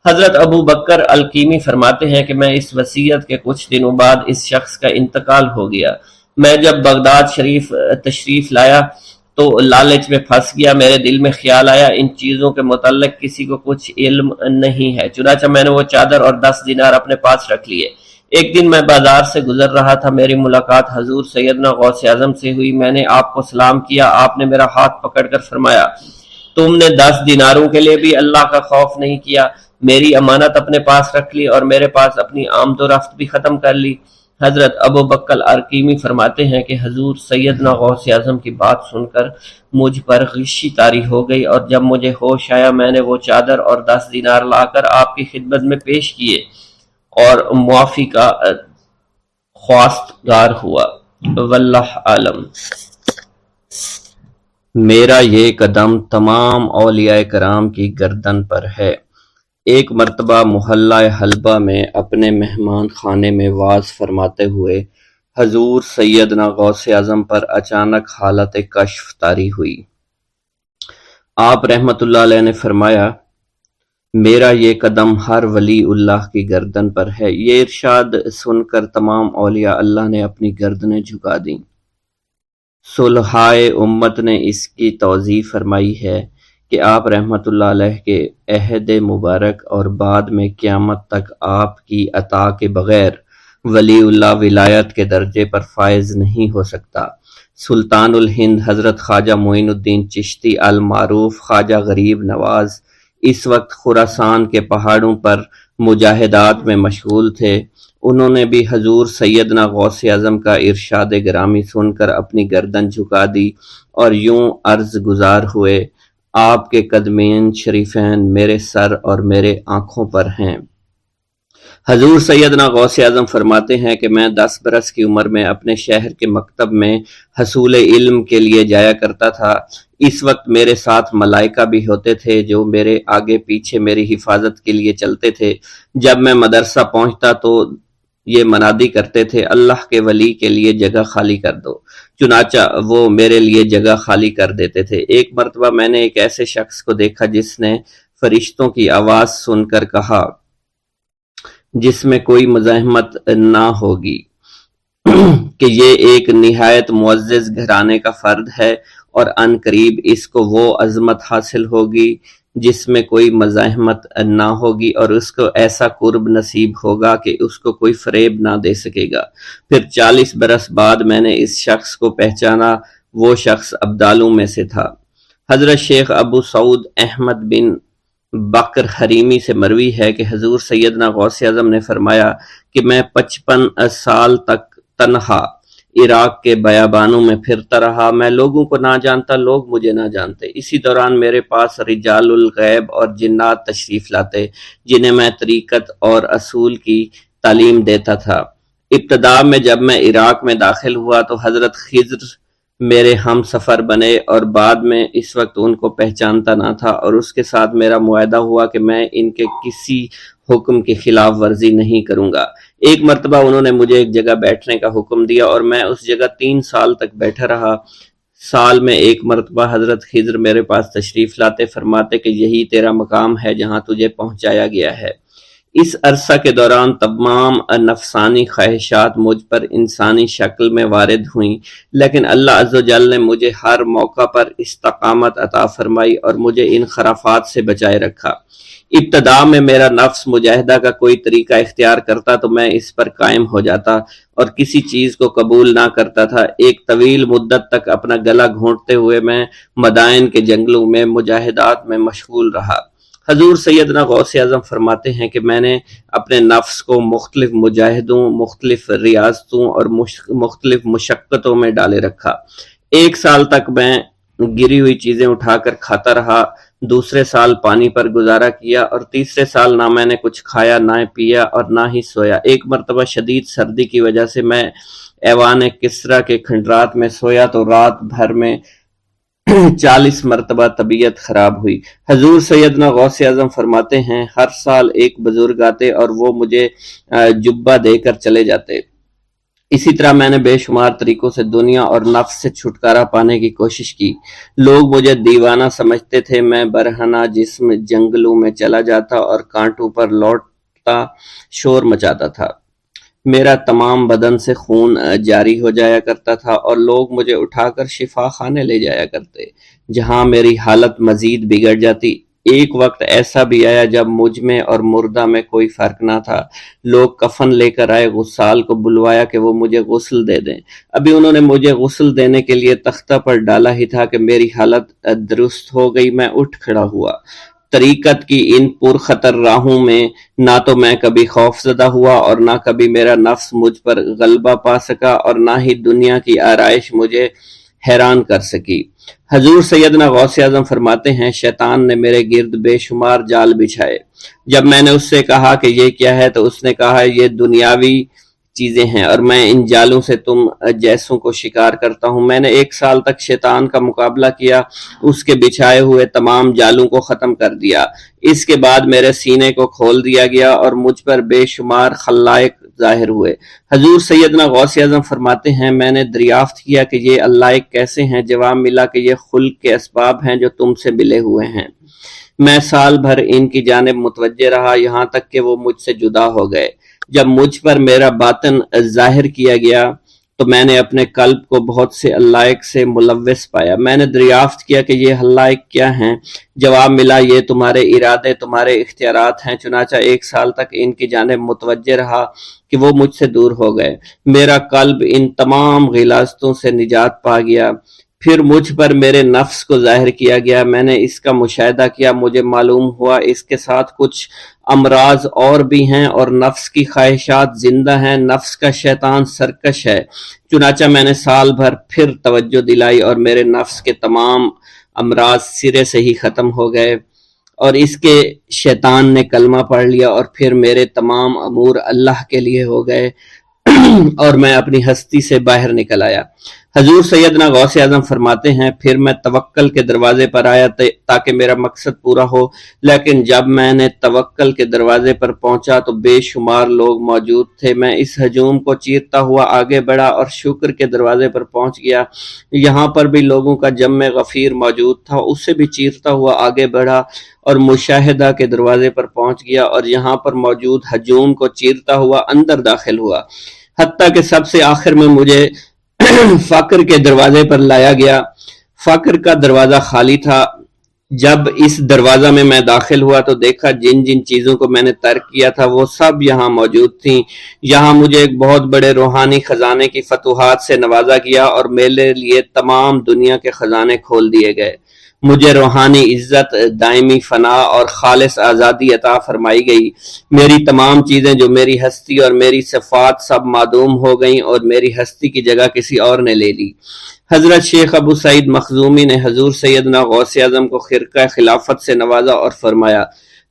حضرت ابو بکر القیمی فرماتے ہیں کہ میں اس وصیت کے کچھ دنوں بعد اس شخص کا انتقال ہو گیا۔ میں جب بغداد شریف تشریف لایا تو لالچ میں پھنس گیا۔ میرے دل میں خیال آیا ان چیزوں کے متعلق کسی کو کچھ علم نہیں ہے، چنانچہ میں نے وہ چادر اور 10 دینار اپنے پاس رکھ لیے۔ ایک دن میں بازار سے گزر رہا تھا، میری ملاقات حضور سیدنا غوث اعظم سے ہوئی۔ میں نے آپ کو سلام کیا، آپ نے میرا ہاتھ پکڑ کر فرمایا تم نے 10 دیناروں کے لیے بھی اللہ کا خوف نہیں کیا، میری امانت اپنے پاس رکھ لی اور میرے پاس اپنی آمد و رفت بھی ختم کر لی۔ حضرت ابو بکر ارقیمی فرماتے ہیں کہ حضور سیدنا غوث اعظم کی بات سن کر مجھ پر غشی طاری ہو گئی اور جب مجھے ہوش آیا میں نے وہ چادر اور 10 دینار لا کر آپ کی خدمت میں پیش کیے اور معافی کا خواستگار ہوا۔ واللہ عالم۔ میرا یہ قدم تمام اولیاء کرام کی گردن پر ہے۔ ایک مرتبہ محلہ حلبہ میں اپنے مہمان خانے میں واز فرماتے ہوئے حضور سیدنا غوث اعظم پر اچانک حالت کشف طاری ہوئی۔ آپ رحمت اللہ علیہ نے فرمایا میرا یہ قدم ہر ولی اللہ کی گردن پر ہے۔ یہ ارشاد سن کر تمام اولیاء اللہ نے اپنی گردنیں جھکا دیں۔ صلحائے امت نے اس کی توضیح فرمائی ہے کہ آپ رحمت اللہ علیہ کے عہد مبارک اور بعد میں قیامت تک آپ کی عطا کے بغیر ولی اللہ ولایت کے درجے پر فائز نہیں ہو سکتا۔ سلطان الہند حضرت خواجہ معین الدین چشتی المعروف خواجہ غریب نواز اس وقت خراسان کے پہاڑوں پر مجاہدات میں مشغول تھے۔ انہوں نے بھی حضور سیدنا غوث اعظم کا ارشاد گرامی سن کر اپنی گردن جھکا دی اور یوں عرض گزار ہوئے آپ کے قدمین شریفین میرے سر اور میرے آنکھوں پر ہیں۔ حضور سیدنا غوث اعظم فرماتے ہیں کہ میں 10 برس کی عمر میں اپنے شہر کے مکتب میں حصول علم کے لیے جایا کرتا تھا۔ اس وقت میرے ساتھ ملائکہ بھی ہوتے تھے جو میرے آگے پیچھے میری حفاظت کے لیے چلتے تھے۔ جب میں مدرسہ پہنچتا تو یہ منادی کرتے تھے، اللہ کے ولی کے لیے جگہ خالی کر دو۔ چنانچہ وہ میرے لیے جگہ خالی کر دیتے تھے۔ ایک مرتبہ میں نے ایک ایسے شخص کو دیکھا جس نے فرشتوں کی آواز سن کر کہا، جس میں کوئی مزاحمت نہ ہوگی، کہ یہ ایک نہایت معزز گھرانے کا فرد ہے اور عن قریب اس کو وہ عظمت حاصل ہوگی جس میں کوئی مزاحمت نہ ہوگی، اور اس کو ایسا قرب نصیب ہوگا کہ اس کو کوئی فریب نہ دے سکے گا۔ پھر 40 برس بعد میں نے اس شخص کو پہچانا، وہ شخص ابدالوں میں سے تھا۔ حضرت شیخ ابو سعود احمد بن بکر حریمی سے مروی ہے کہ حضور سیدنا غوث اعظم نے فرمایا کہ میں 55 سال تک تنہا عراق کے بیابانوں میں پھرتا رہا، میں لوگوں کو نہ جانتا، لوگ مجھے نہ جانتے۔ اسی دوران میرے پاس رجال الغیب اور جنات تشریف لاتے جنہیں میں طریقت اور اصول کی تعلیم دیتا تھا۔ ابتدا میں جب میں عراق میں داخل ہوا تو حضرت خضر میرے ہم سفر بنے، اور بعد میں اس وقت ان کو پہچانتا نہ تھا، اور اس کے ساتھ میرا معاہدہ ہوا کہ میں ان کے کسی حکم کی خلاف ورزی نہیں کروں گا۔ ایک مرتبہ انہوں نے مجھے ایک جگہ بیٹھنے کا حکم دیا اور میں اس جگہ 3 سال تک بیٹھا رہا۔ سال میں ایک مرتبہ حضرت خضر میرے پاس تشریف لاتے، فرماتے کہ یہی تیرا مقام ہے جہاں تجھے پہنچایا گیا ہے۔ اس عرصہ کے دوران تمام نفسانی خواہشات مجھ پر انسانی شکل میں وارد ہوئیں، لیکن اللہ عز و جل نے مجھے ہر موقع پر استقامت عطا فرمائی اور مجھے ان خرافات سے بچائے رکھا۔ ابتدا میں میرا نفس مجاہدہ کا کوئی طریقہ اختیار کرتا تو میں اس پر قائم ہو جاتا اور کسی چیز کو قبول نہ کرتا تھا۔ ایک طویل مدت تک اپنا گلا گھونٹتے ہوئے میں مدائن کے جنگلوں میں مجاہدات میں مشغول رہا۔ حضور سیدنا غوث اعظم فرماتے ہیں کہ میں نے اپنے نفس کو مختلف مجاہدوں، مختلف ریاضتوں اور مختلف مشقتوں میں ڈالے رکھا۔ 1 سال تک میں گری ہوئی چیزیں اٹھا کر کھاتا رہا، دوسرے سال پانی پر گزارا کیا، اور تیسرے سال نہ میں نے کچھ کھایا، نہ پیا اور نہ ہی سویا۔ ایک مرتبہ شدید سردی کی وجہ سے میں ایوان کسریٰ کے کھنڈرات میں سویا تو رات بھر میں 40 مرتبہ طبیعت خراب ہوئی۔ حضور سیدنا غوث اعظم فرماتے ہیں ہر سال ایک بزرگ آتے اور وہ مجھے جبہ دے کر چلے جاتے۔ اسی طرح میں نے بے شمار طریقوں سے دنیا اور نفس سے چھٹکارا پانے کی کوشش کی۔ لوگ مجھے دیوانہ سمجھتے تھے۔ میں برہنہ جسم جنگلوں میں چلا جاتا اور کانٹوں پر لوٹتا شور مچاتا تھا۔ میرا تمام بدن سے خون جاری ہو جایا کرتا تھا اور لوگ مجھے اٹھا کر شفا خانے لے جایا کرتے، جہاں میری حالت مزید بگڑ جاتی۔ ایک وقت ایسا بھی آیا جب مجھ میں اور مردہ میں کوئی فرق نہ تھا۔ لوگ کفن لے کر آئے، غسال کو بلوایا کہ وہ مجھے غسل دے دیں۔ ابھی انہوں نے مجھے غسل دینے کے لیے تختہ پر ڈالا ہی تھا کہ میری حالت درست ہو گئی۔ میں اٹھ کھڑا ہوا۔ طریقت کی ان پرخطر راہوں میں نہ تو میں کبھی خوف زدہ ہوا اور نہ کبھی میرا نفس مجھ پر غلبہ پا سکا، اور نہ ہی دنیا کی آرائش مجھے حیران کر سکی۔ حضور سیدنا غوث اعظم فرماتے ہیں شیطان نے میرے گرد بے شمار جال بچھائے۔ جب میں نے اس سے کہا کہ یہ کیا ہے تو اس نے کہا یہ دنیاوی چیزیں ہیں اور میں ان جالوں سے تم جیسوں کو شکار کرتا ہوں۔ میں نے 1 سال تک شیطان کا مقابلہ کیا، اس کے بچھائے ہوئے تمام جالوں کو ختم کر دیا۔ اس کے بعد میرے سینے کو کھول دیا گیا اور مجھ پر بے شمار خلائق ظاہر ہوئے۔ حضور سیدنا غوث اعظم فرماتے ہیں میں نے دریافت کیا کہ یہ علائق کیسے ہیں؟ جواب ملا کہ یہ خلق کے اسباب ہیں جو تم سے ملے ہوئے ہیں۔ میں سال بھر ان کی جانب متوجہ رہا، یہاں تک کہ وہ مجھ سے جدا ہو گئے۔ جب مجھ پر میرا باطن ظاہر کیا گیا تو میں نے اپنے قلب کو بہت سے علائق سے ملوث پایا۔ میں نے دریافت کیا کہ یہ علائق کیا ہیں؟ جواب ملا یہ تمہارے ارادے، تمہارے اختیارات ہیں۔ چنانچہ 1 سال تک ان کی جانب متوجہ رہا کہ وہ مجھ سے دور ہو گئے۔ میرا قلب ان تمام غلاظتوں سے نجات پا گیا۔ پھر مجھ پر میرے نفس کو ظاہر کیا گیا، میں نے اس کا مشاہدہ کیا، مجھے معلوم ہوا اس کے ساتھ کچھ امراض اور بھی ہیں اور نفس کی خواہشات زندہ ہیں، نفس کا شیطان سرکش ہے۔ چنانچہ میں نے سال بھر پھر توجہ دلائی اور میرے نفس کے تمام امراض سرے سے ہی ختم ہو گئے، اور اس کے شیطان نے کلمہ پڑھ لیا، اور پھر میرے تمام امور اللہ کے لیے ہو گئے اور میں اپنی ہستی سے باہر نکل آیا۔ حضور سیدنا غوث اعظم فرماتے ہیں، پھر میں توکل کے دروازے پر آیا تاکہ میرا مقصد پورا ہو، لیکن جب میں نے توکل کے دروازے پر پہنچا تو بے شمار لوگ موجود تھے۔ میں اس ہجوم کو چیرتا ہوا آگے بڑھا اور شکر کے دروازے پر پہنچ گیا، یہاں پر بھی لوگوں کا جمع غفیر موجود تھا، اسے بھی چیرتا ہوا آگے بڑھا اور مشاہدہ کے دروازے پر پہنچ گیا، اور یہاں پر موجود ہجوم کو چیرتا ہوا اندر داخل ہوا، حتیٰ کہ سب سے آخر میں مجھے فقر کے دروازے پر لایا گیا۔ فقر کا دروازہ خالی تھا۔ جب اس دروازہ میں داخل ہوا تو دیکھا جن جن چیزوں کو میں نے ترک کیا تھا وہ سب یہاں موجود تھیں۔ یہاں مجھے ایک بہت بڑے روحانی خزانے کی فتوحات سے نوازا گیا اور میرے لیے تمام دنیا کے خزانے کھول دیے گئے۔ مجھے روحانی عزت، دائمی فنا اور خالص آزادی عطا فرمائی گئی۔ میری تمام چیزیں جو میری ہستی اور میری صفات سب معدوم ہو گئیں اور میری ہستی کی جگہ کسی اور نے لے لی۔ حضرت شیخ ابو سعید مخزومی نے حضور سیدنا غوث اعظم کو خرقہ خلافت سے نوازا اور فرمایا،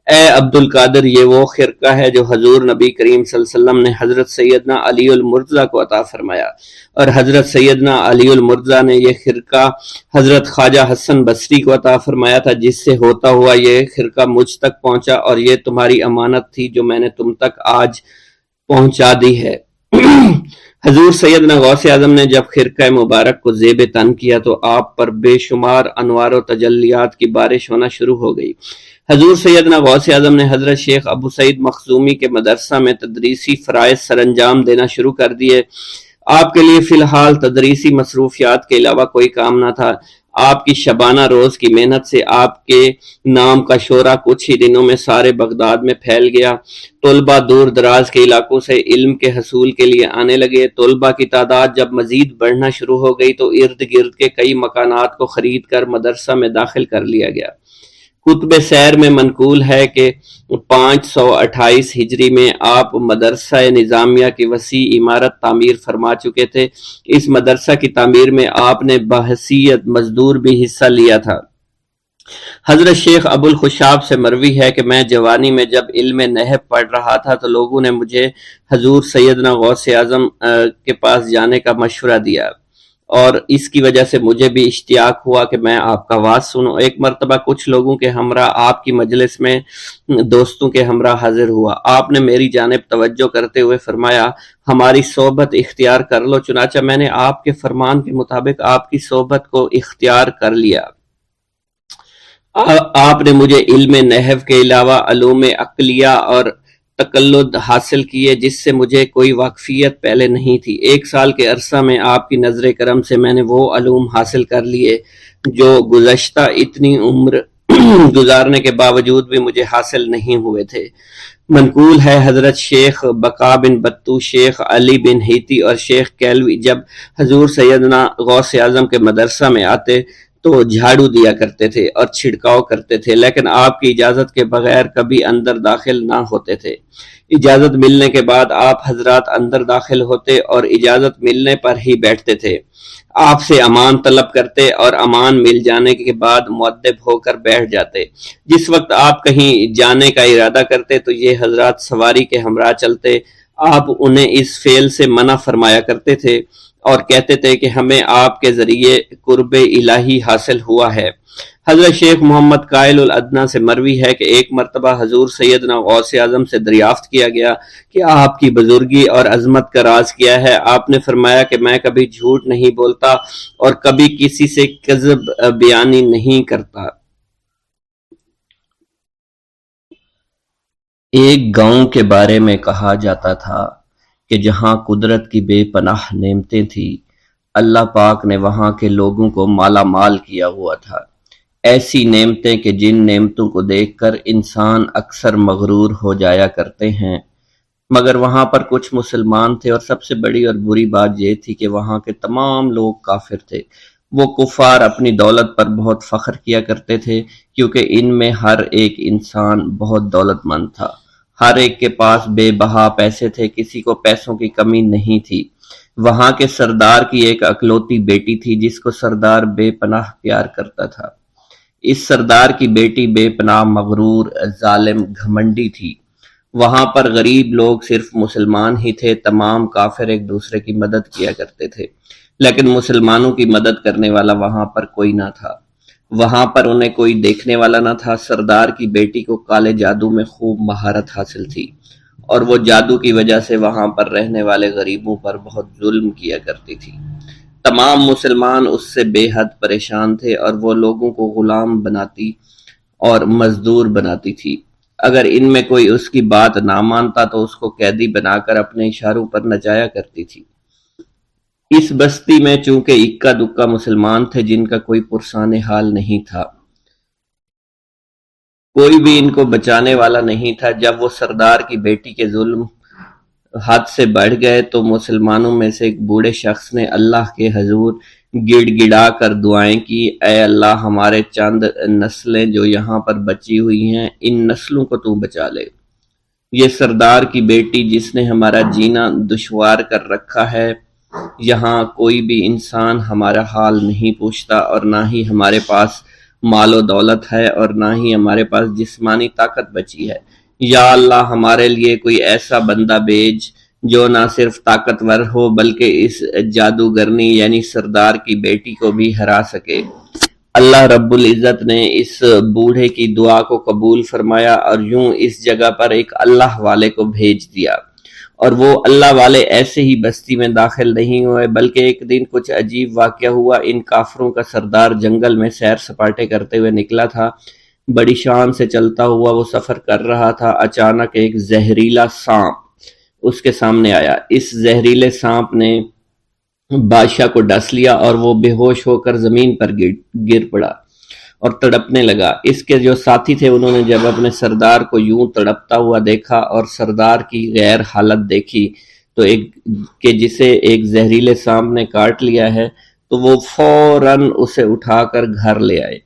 اے عبد القادر، یہ وہ خرقہ ہے جو حضور نبی کریم صلی اللہ علیہ وسلم نے حضرت سیدنا علی المرتضیٰ کو عطا فرمایا، اور حضرت سیدنا علی المرتضیٰ نے یہ خرقہ حضرت خواجہ حسن بصری کو عطا فرمایا تھا، جس سے ہوتا ہوا یہ خرقہ مجھ تک پہنچا، اور یہ تمہاری امانت تھی جو میں نے تم تک آج پہنچا دی ہے۔ حضور سیدنا غوث اعظم نے جب خرقہ مبارک کو زیب تن کیا تو آپ پر بے شمار انوار و تجلیات کی بارش ہونا شروع ہو گئی۔ حضور سیدنا غوث اعظم نے حضرت شیخ ابو سعید مخزومی کے مدرسہ میں تدریسی فرائض سر انجام دینا شروع کر دیے۔ آپ کے لیے فی الحال تدریسی مصروفیات کے علاوہ کوئی کام نہ تھا۔ آپ کی شبانہ روز کی محنت سے آپ کے نام کا شعرہ کچھ ہی دنوں میں سارے بغداد میں پھیل گیا۔ طلبہ دور دراز کے علاقوں سے علم کے حصول کے لیے آنے لگے۔ طلبہ کی تعداد جب مزید بڑھنا شروع ہو گئی تو ارد گرد کے کئی مکانات کو خرید کر مدرسہ میں داخل کر لیا گیا۔ کتب سیر میں منقول ہے کہ 528 ہجری میں آپ مدرسہ نظامیہ کی وسیع عمارت تعمیر فرما چکے تھے۔ اس مدرسہ کی تعمیر میں آپ نے بحیثیت مزدور بھی حصہ لیا تھا۔ حضرت شیخ ابو الخشاب سے مروی ہے کہ میں جوانی میں جب علم نحو پڑھ رہا تھا تو لوگوں نے مجھے حضور سیدنا غوث اعظم کے پاس جانے کا مشورہ دیا، اور اس کی وجہ سے مجھے بھی اشتیاق ہوا کہ میں آپ کا واز سنوں۔ ایک مرتبہ کچھ لوگوں کے ہمراہ آپ کی مجلس میں دوستوں کے ہمراہ حاضر ہوا۔ آپ نے میری جانب توجہ کرتے ہوئے فرمایا، ہماری صحبت اختیار کر لو۔ چنانچہ میں نے آپ کے فرمان کے مطابق آپ کی صحبت کو اختیار کر لیا۔ آپ نے مجھے علم نحو کے علاوہ علوم عقلیہ اور تقلد حاصل کیے جس سے مجھے کوئی واقفیت پہلے نہیں تھی۔ 1 سال کے عرصہ میں آپ کی نظر کرم سے میں نے وہ علوم حاصل کر لیے جو گزشتہ اتنی عمر گزارنے کے باوجود بھی مجھے حاصل نہیں ہوئے تھے۔ منقول ہے حضرت شیخ بقا بن بطو، شیخ علی بن ہیتی اور شیخ کیلوی جب حضور سیدنا غوث اعظم کے مدرسہ میں آتے تو جھاڑو دیا کرتے تھے اور چھڑکاؤ کرتے تھے، لیکن آپ کی اجازت کے بغیر کبھی اندر داخل نہ ہوتے تھے۔ اجازت ملنے کے بعد آپ حضرات اندر داخل ہوتے اور اجازت ملنے پر ہی بیٹھتے تھے۔ آپ سے امان طلب کرتے اور امان مل جانے کے بعد مؤدب ہو کر بیٹھ جاتے۔ جس وقت آپ کہیں جانے کا ارادہ کرتے تو یہ حضرات سواری کے ہمراہ چلتے۔ آپ انہیں اس فعل سے منع فرمایا کرتے تھے اور کہتے تھے کہ ہمیں آپ کے ذریعے قرب الہی حاصل ہوا ہے۔ حضرت شیخ محمد قائل الادنیٰ سے مروی ہے کہ ایک مرتبہ حضور سیدنا غوث اعظم سے دریافت کیا گیا کہ آپ کی بزرگی اور عظمت کا راز کیا ہے۔ آپ نے فرمایا کہ میں کبھی جھوٹ نہیں بولتا اور کبھی کسی سے کذب بیانی نہیں کرتا۔ ایک گاؤں کے بارے میں کہا جاتا تھا کہ جہاں قدرت کی بے پناہ نعمتیں تھیں، اللہ پاک نے وہاں کے لوگوں کو مالا مال کیا ہوا تھا۔ ایسی نعمتیں کہ جن نعمتوں کو دیکھ کر انسان اکثر مغرور ہو جایا کرتے ہیں، مگر وہاں پر کچھ مسلمان تھے، اور سب سے بڑی اور بری بات یہ تھی کہ وہاں کے تمام لوگ کافر تھے۔ وہ کفار اپنی دولت پر بہت فخر کیا کرتے تھے کیونکہ ان میں ہر ایک انسان بہت دولت مند تھا۔ ہر ایک کے پاس بے بہا پیسے تھے، کسی کو پیسوں کی کمی نہیں تھی۔ وہاں کے سردار کی ایک اکلوتی بیٹی تھی جس کو سردار بے پناہ پیار کرتا تھا۔ اس سردار کی بیٹی بے پناہ مغرور، ظالم، گھمنڈی تھی۔ وہاں پر غریب لوگ صرف مسلمان ہی تھے، تمام کافر ایک دوسرے کی مدد کیا کرتے تھے، لیکن مسلمانوں کی مدد کرنے والا وہاں پر کوئی نہ تھا۔ وہاں پر انہیں کوئی دیکھنے والا نہ تھا۔ سردار کی بیٹی کو کالے جادو میں خوب مہارت حاصل تھی، اور وہ جادو کی وجہ سے وہاں پر رہنے والے غریبوں پر بہت ظلم کیا کرتی تھی۔ تمام مسلمان اس سے بے حد پریشان تھے، اور وہ لوگوں کو غلام بناتی اور مزدور بناتی تھی۔ اگر ان میں کوئی اس کی بات نہ مانتا تو اس کو قیدی بنا کر اپنے اشاروں پر نچایا کرتی تھی۔ اس بستی میں چونکہ اکا دکا مسلمان تھے جن کا کوئی پرسان حال نہیں تھا، کوئی بھی ان کو بچانے والا نہیں تھا۔ جب وہ سردار کی بیٹی کے ظلم حد سے بڑھ گئے تو مسلمانوں میں سے ایک بوڑھے شخص نے اللہ کے حضور گڑ گڑا کر دعائیں کی، اے اللہ، ہمارے چند نسلیں جو یہاں پر بچی ہوئی ہیں، ان نسلوں کو تو بچا لے۔ یہ سردار کی بیٹی جس نے ہمارا جینا دشوار کر رکھا ہے، یہاں کوئی بھی انسان ہمارا حال نہیں پوچھتا، اور نہ ہی ہمارے پاس مال و دولت ہے، اور نہ ہی ہمارے پاس جسمانی طاقت بچی ہے۔ یا اللہ، ہمارے لیے کوئی ایسا بندہ بھیج جو نہ صرف طاقتور ہو بلکہ اس جادوگرنی یعنی سردار کی بیٹی کو بھی ہرا سکے۔ اللہ رب العزت نے اس بوڑھے کی دعا کو قبول فرمایا، اور یوں اس جگہ پر ایک اللہ والے کو بھیج دیا۔ اور وہ اللہ والے ایسے ہی بستی میں داخل نہیں ہوئے، بلکہ ایک دن کچھ عجیب واقعہ ہوا۔ ان کافروں کا سردار جنگل میں سیر سپاٹے کرتے ہوئے نکلا تھا، بڑی شان سے چلتا ہوا وہ سفر کر رہا تھا۔ اچانک ایک زہریلا سانپ اس کے سامنے آیا۔ اس زہریلے سانپ نے بادشاہ کو ڈس لیا، اور وہ بے ہوش ہو کر زمین پر گر پڑا اور تڑپنے لگا۔ اس کے جو ساتھی تھے انہوں نے جب اپنے سردار کو یوں تڑپتا ہوا دیکھا اور سردار کی غیر حالت دیکھی تو کہ جسے ایک زہریلے سانپ نے کاٹ لیا ہے، تو وہ فوراً اسے اٹھا کر گھر لے آئے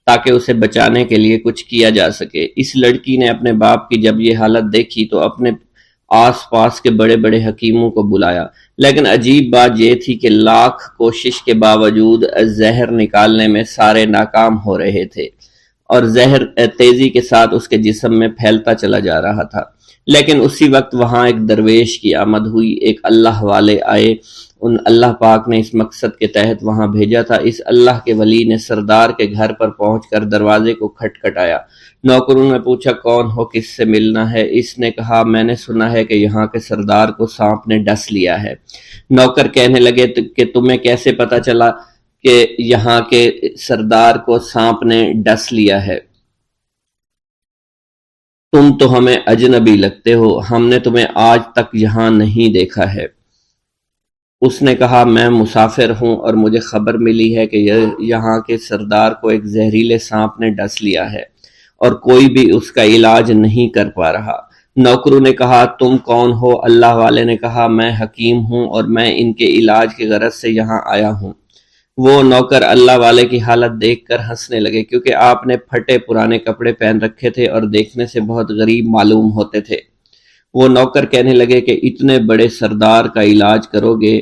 تاکہ اسے بچانے کے لیے کچھ کیا جا سکے۔ اس لڑکی نے اپنے باپ کی جب یہ حالت دیکھی تو اپنے آس پاس کے بڑے بڑے حکیموں کو بلایا، لیکن عجیب بات یہ تھی کہ لاکھ کوشش کے باوجود زہر نکالنے میں سارے ناکام ہو رہے تھے، اور زہر تیزی کے ساتھ اس کے جسم میں پھیلتا چلا جا رہا تھا۔ لیکن اسی وقت وہاں ایک درویش کی آمد ہوئی، ایک اللہ والے آئے، ان اللہ پاک نے اس مقصد کے تحت وہاں بھیجا تھا۔ اس اللہ کے ولی نے سردار کے گھر پر پہنچ کر دروازے کو کھٹکھٹایا۔ نوکروں نے پوچھا کون ہو، کس سے ملنا ہے؟ اس نے کہا میں نے سنا ہے کہ یہاں کے سردار کو سانپ نے ڈس لیا ہے۔ نوکر کہنے لگے کہ تمہیں کیسے پتا چلا کہ یہاں کے سردار کو سانپ نے ڈس لیا ہے؟ تم تو ہمیں اجنبی لگتے ہو، ہم نے تمہیں آج تک یہاں نہیں دیکھا ہے۔ اس نے کہا میں مسافر ہوں، اور مجھے خبر ملی ہے کہ یہاں کے سردار کو ایک زہریلے سانپ نے ڈس لیا ہے، اور کوئی بھی اس کا علاج نہیں کر پا رہا۔ نوکروں نے کہا تم کون ہو؟ اللہ والے نے کہا میں حکیم ہوں، اور میں ان کے علاج کی غرض سے یہاں آیا ہوں۔ وہ نوکر اللہ والے کی حالت دیکھ کر ہنسنے لگے، کیونکہ آپ نے پھٹے پرانے کپڑے پہن رکھے تھے اور دیکھنے سے بہت غریب معلوم ہوتے تھے۔ وہ نوکر کہنے لگے کہ اتنے بڑے سردار کا علاج کرو گے؟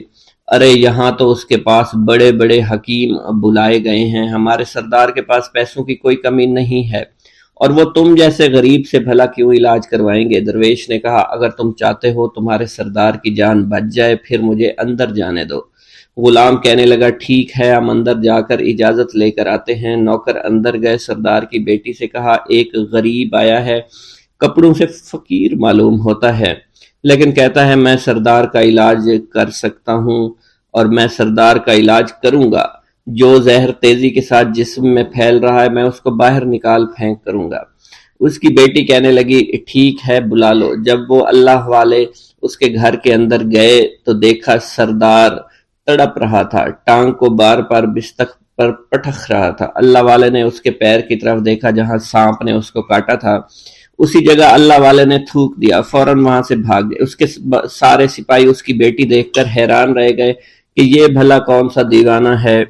ارے یہاں تو اس کے پاس بڑے بڑے حکیم بلائے گئے ہیں، ہمارے سردار کے پاس پیسوں کی کوئی کمی نہیں ہے، اور وہ تم جیسے غریب سے بھلا کیوں علاج کروائیں گے؟ درویش نے کہا اگر تم چاہتے ہو تمہارے سردار کی جان بچ جائے پھر مجھے اندر جانے دو۔ غلام کہنے لگا ٹھیک ہے، ہم اندر جا کر اجازت لے کر آتے ہیں۔ نوکر اندر گئے، سردار کی بیٹی سے کہا ایک غریب آیا ہے، کپڑوں سے فقیر معلوم ہوتا ہے، لیکن کہتا ہے میں سردار کا علاج کر سکتا ہوں، اور میں سردار کا علاج کروں گا۔ جو زہر تیزی کے ساتھ جسم میں پھیل رہا ہے میں اس کو باہر نکال پھینک کروں گا۔ اس کی بیٹی کہنے لگی ٹھیک ہے بلا لو۔ جب وہ اللہ والے اس کے گھر کے اندر گئے تو دیکھا سردار تڑپ رہا تھا، ٹانگ کو بار بار بستر پر پٹخ رہا تھا۔ اللہ والے نے اس کے پیر کی طرف دیکھا جہاں سانپ نے اس کو کاٹا تھا، اسی جگہ اللہ والے نے تھوک دیا، فوراً وہاں سے بھاگ گئے۔ اس کے سارے سپاہی اس کی بیٹی دیکھ کر حیران رہ گئے کہ یہ بھلا کون سا دیوانہ ہے،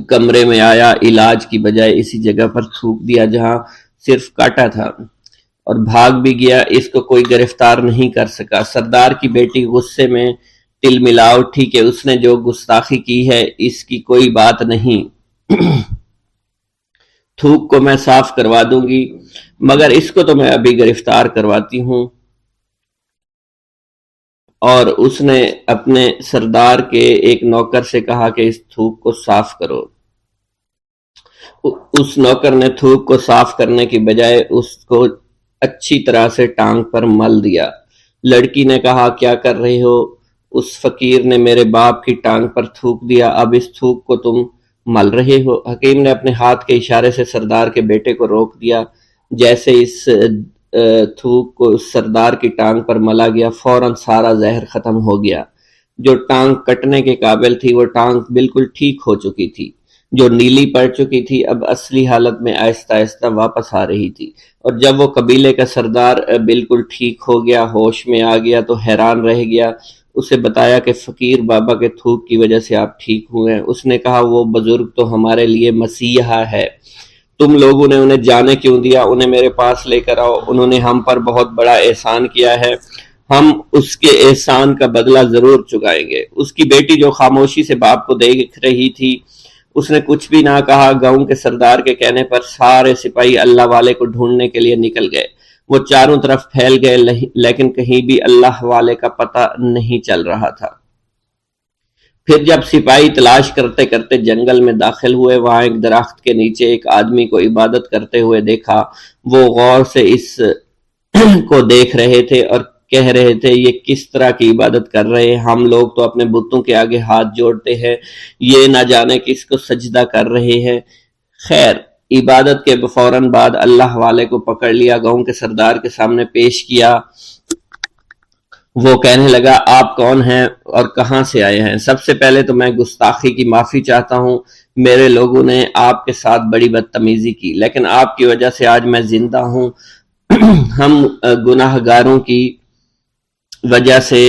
کمرے میں آیا، علاج کی بجائے اسی جگہ پر تھوک دیا جہاں صرف کاٹا تھا، اور بھاگ بھی گیا، اس کو کوئی گرفتار نہیں کر سکا۔ سردار کی بیٹی غصے میں تل ملا اٹھی کہ اس نے جو گستاخی کی ہے اس کی کوئی بات نہیں، تھوک کو میں صاف کروا دوں گی، مگر اس کو تو میں ابھی گرفتار کرواتی ہوں۔ اور اس نے اپنے سردار کے ایک نوکر سے کہا کہ اس تھوک کو صاف کرو۔ اس نوکر نے تھوک کو صاف کرنے کی بجائے اس کو اچھی طرح سے ٹانگ پر مل دیا۔ لڑکی نے کہا کیا کر رہے ہو؟ اس فقیر نے میرے باپ کی ٹانگ پر تھوک دیا، اب اس تھوک کو تم مل رہے ہو۔ حکیم نے اپنے ہاتھ کے اشارے سے سردار کے بیٹے کو روک دیا۔ جیسے اس تھوک کو سردار کی ٹانگ پر ملا گیا، فوراً سارا زہر ختم ہو گیا۔ جو ٹانگ کٹنے کے قابل تھی وہ ٹانگ بالکل ٹھیک ہو چکی تھی، جو نیلی پڑ چکی تھی اب اصلی حالت میں آہستہ آہستہ واپس آ رہی تھی۔ اور جب وہ قبیلے کا سردار بالکل ٹھیک ہو گیا، ہوش میں آ گیا تو حیران رہ گیا۔ اسے بتایا کہ فقیر بابا کے تھوک کی وجہ سے آپ ٹھیک ہوئے۔ اس نے کہا وہ بزرگ تو ہمارے لیے مسیحا ہے، تم لوگوں نے انہیں جانے کیوں دیا؟ انہیں میرے پاس لے کر آؤ، انہوں نے ہم پر بہت بڑا احسان کیا ہے، ہم اس کے احسان کا بدلہ ضرور چکائیں گے۔ اس کی بیٹی جو خاموشی سے باپ کو دیکھ رہی تھی، اس نے کچھ بھی نہ کہا۔ گاؤں کے سردار کے کہنے پر سارے سپاہی اللہ والے کو ڈھونڈنے کے لیے نکل گئے۔ وہ چاروں طرف پھیل گئے لیکن کہیں بھی اللہ والے کا پتہ نہیں چل رہا تھا۔ پھر جب سپاہی تلاش کرتے کرتے جنگل میں داخل ہوئے، وہاں ایک درخت کے نیچے ایک آدمی کو عبادت کرتے ہوئے دیکھا۔ وہ غور سے اس کو دیکھ رہے تھے اور کہہ رہے تھے یہ کس طرح کی عبادت کر رہے ہیں؟ ہم لوگ تو اپنے بتوں کے آگے ہاتھ جوڑتے ہیں، یہ نہ جانے کس کو سجدہ کر رہے ہیں۔ خیر، عبادت کے فوراً بعد اللہ والے کو پکڑ لیا، گاؤں کے سردار کے سامنے پیش کیا۔ وہ کہنے لگا آپ کون ہیں اور کہاں سے آئے ہیں؟ سب سے پہلے تو میں گستاخی کی معافی چاہتا ہوں، میرے لوگوں نے آپ کے ساتھ بڑی بدتمیزی کی، لیکن آپ کی وجہ سے آج میں زندہ ہوں۔ ہم گناہ گاروں کی وجہ سے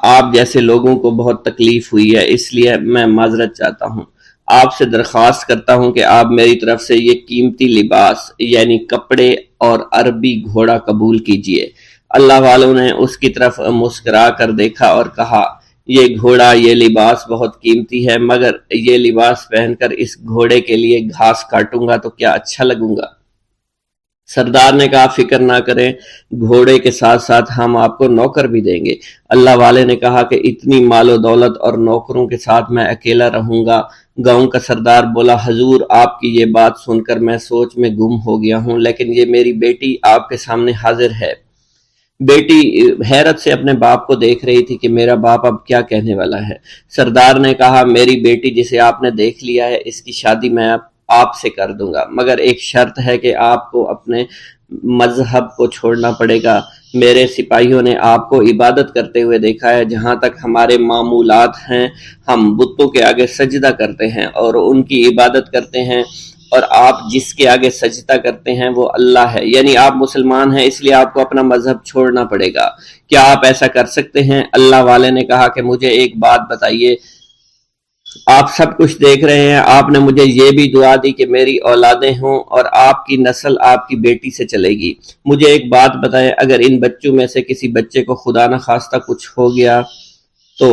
آپ جیسے لوگوں کو بہت تکلیف ہوئی ہے، اس لیے میں معذرت چاہتا ہوں۔ آپ سے درخواست کرتا ہوں کہ آپ میری طرف سے یہ قیمتی لباس یعنی کپڑے اور عربی گھوڑا قبول کیجئے۔ اللہ والوں نے اس کی طرف مسکرا کر دیکھا اور کہا یہ گھوڑا، یہ لباس بہت قیمتی ہے، مگر یہ لباس پہن کر اس گھوڑے کے لیے گھاس کاٹوں گا تو کیا اچھا لگوں گا؟ سردار نے کہا فکر نہ کریں، گھوڑے کے ساتھ ساتھ ہم آپ کو نوکر بھی دیں گے۔ اللہ والے نے کہا کہ اتنی مال و دولت اور نوکروں کے ساتھ میں اکیلا رہوں گا؟ گاؤں کا سردار بولا حضور آپ کی یہ بات سن کر میں سوچ میں گم ہو گیا ہوں، لیکن یہ میری بیٹی آپ کے سامنے حاضر ہے۔ بیٹی حیرت سے اپنے باپ کو دیکھ رہی تھی کہ میرا باپ اب کیا کہنے والا ہے۔ سردار نے کہا میری بیٹی جسے آپ نے دیکھ لیا ہے، اس کی شادی میں آپ سے کر دوں گا، مگر ایک شرط ہے کہ آپ کو اپنے مذہب کو چھوڑنا پڑے گا۔ میرے سپاہیوں نے آپ کو عبادت کرتے ہوئے دیکھا ہے، جہاں تک ہمارے معمولات ہیں ہم بتوں کے آگے سجدہ کرتے ہیں اور ان کی عبادت کرتے ہیں، اور آپ جس کے آگے سجدہ کرتے ہیں وہ اللہ ہے، یعنی آپ مسلمان ہیں، اس لیے آپ کو اپنا مذہب چھوڑنا پڑے گا۔ کیا آپ ایسا کر سکتے ہیں؟ اللہ والے نے کہا کہ مجھے ایک بات بتائیے، آپ سب کچھ دیکھ رہے ہیں، آپ نے مجھے یہ بھی دعا دی کہ میری اولادیں ہوں اور آپ کی نسل آپ کی بیٹی سے چلے گی۔ مجھے ایک بات بتائیں، اگر ان بچوں میں سے کسی بچے کو خدا نہ خواستہ کچھ ہو گیا تو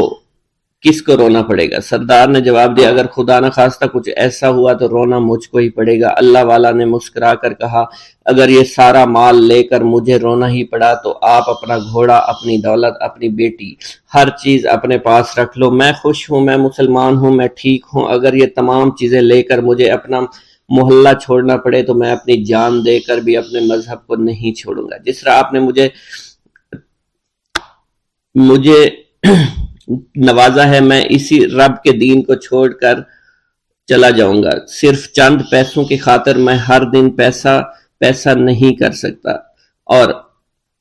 کس کو رونا پڑے گا؟ سردار نے جواب دیا اگر خدا نہ خواستہ کچھ ایسا ہوا تو رونا مجھ کو ہی پڑے گا۔ اللہ والا نے مسکرا کر کہا اگر یہ سارا مال لے کر مجھے رونا ہی پڑا تو آپ اپنا گھوڑا، اپنی دولت، اپنی بیٹی، ہر چیز اپنے پاس رکھ لو۔ میں خوش ہوں، میں مسلمان ہوں، میں ٹھیک ہوں۔ اگر یہ تمام چیزیں لے کر مجھے اپنا محلہ چھوڑنا پڑے تو میں اپنی جان دے کر بھی اپنے مذہب کو نہیں چھوڑوں گا۔ جس طرح آپ نے مجھے نوازا ہے، میں اسی رب کے دین کو چھوڑ کر چلا جاؤں گا۔ صرف چند پیسوں کی خاطر میں ہر دن پیسہ نہیں کر سکتا، اور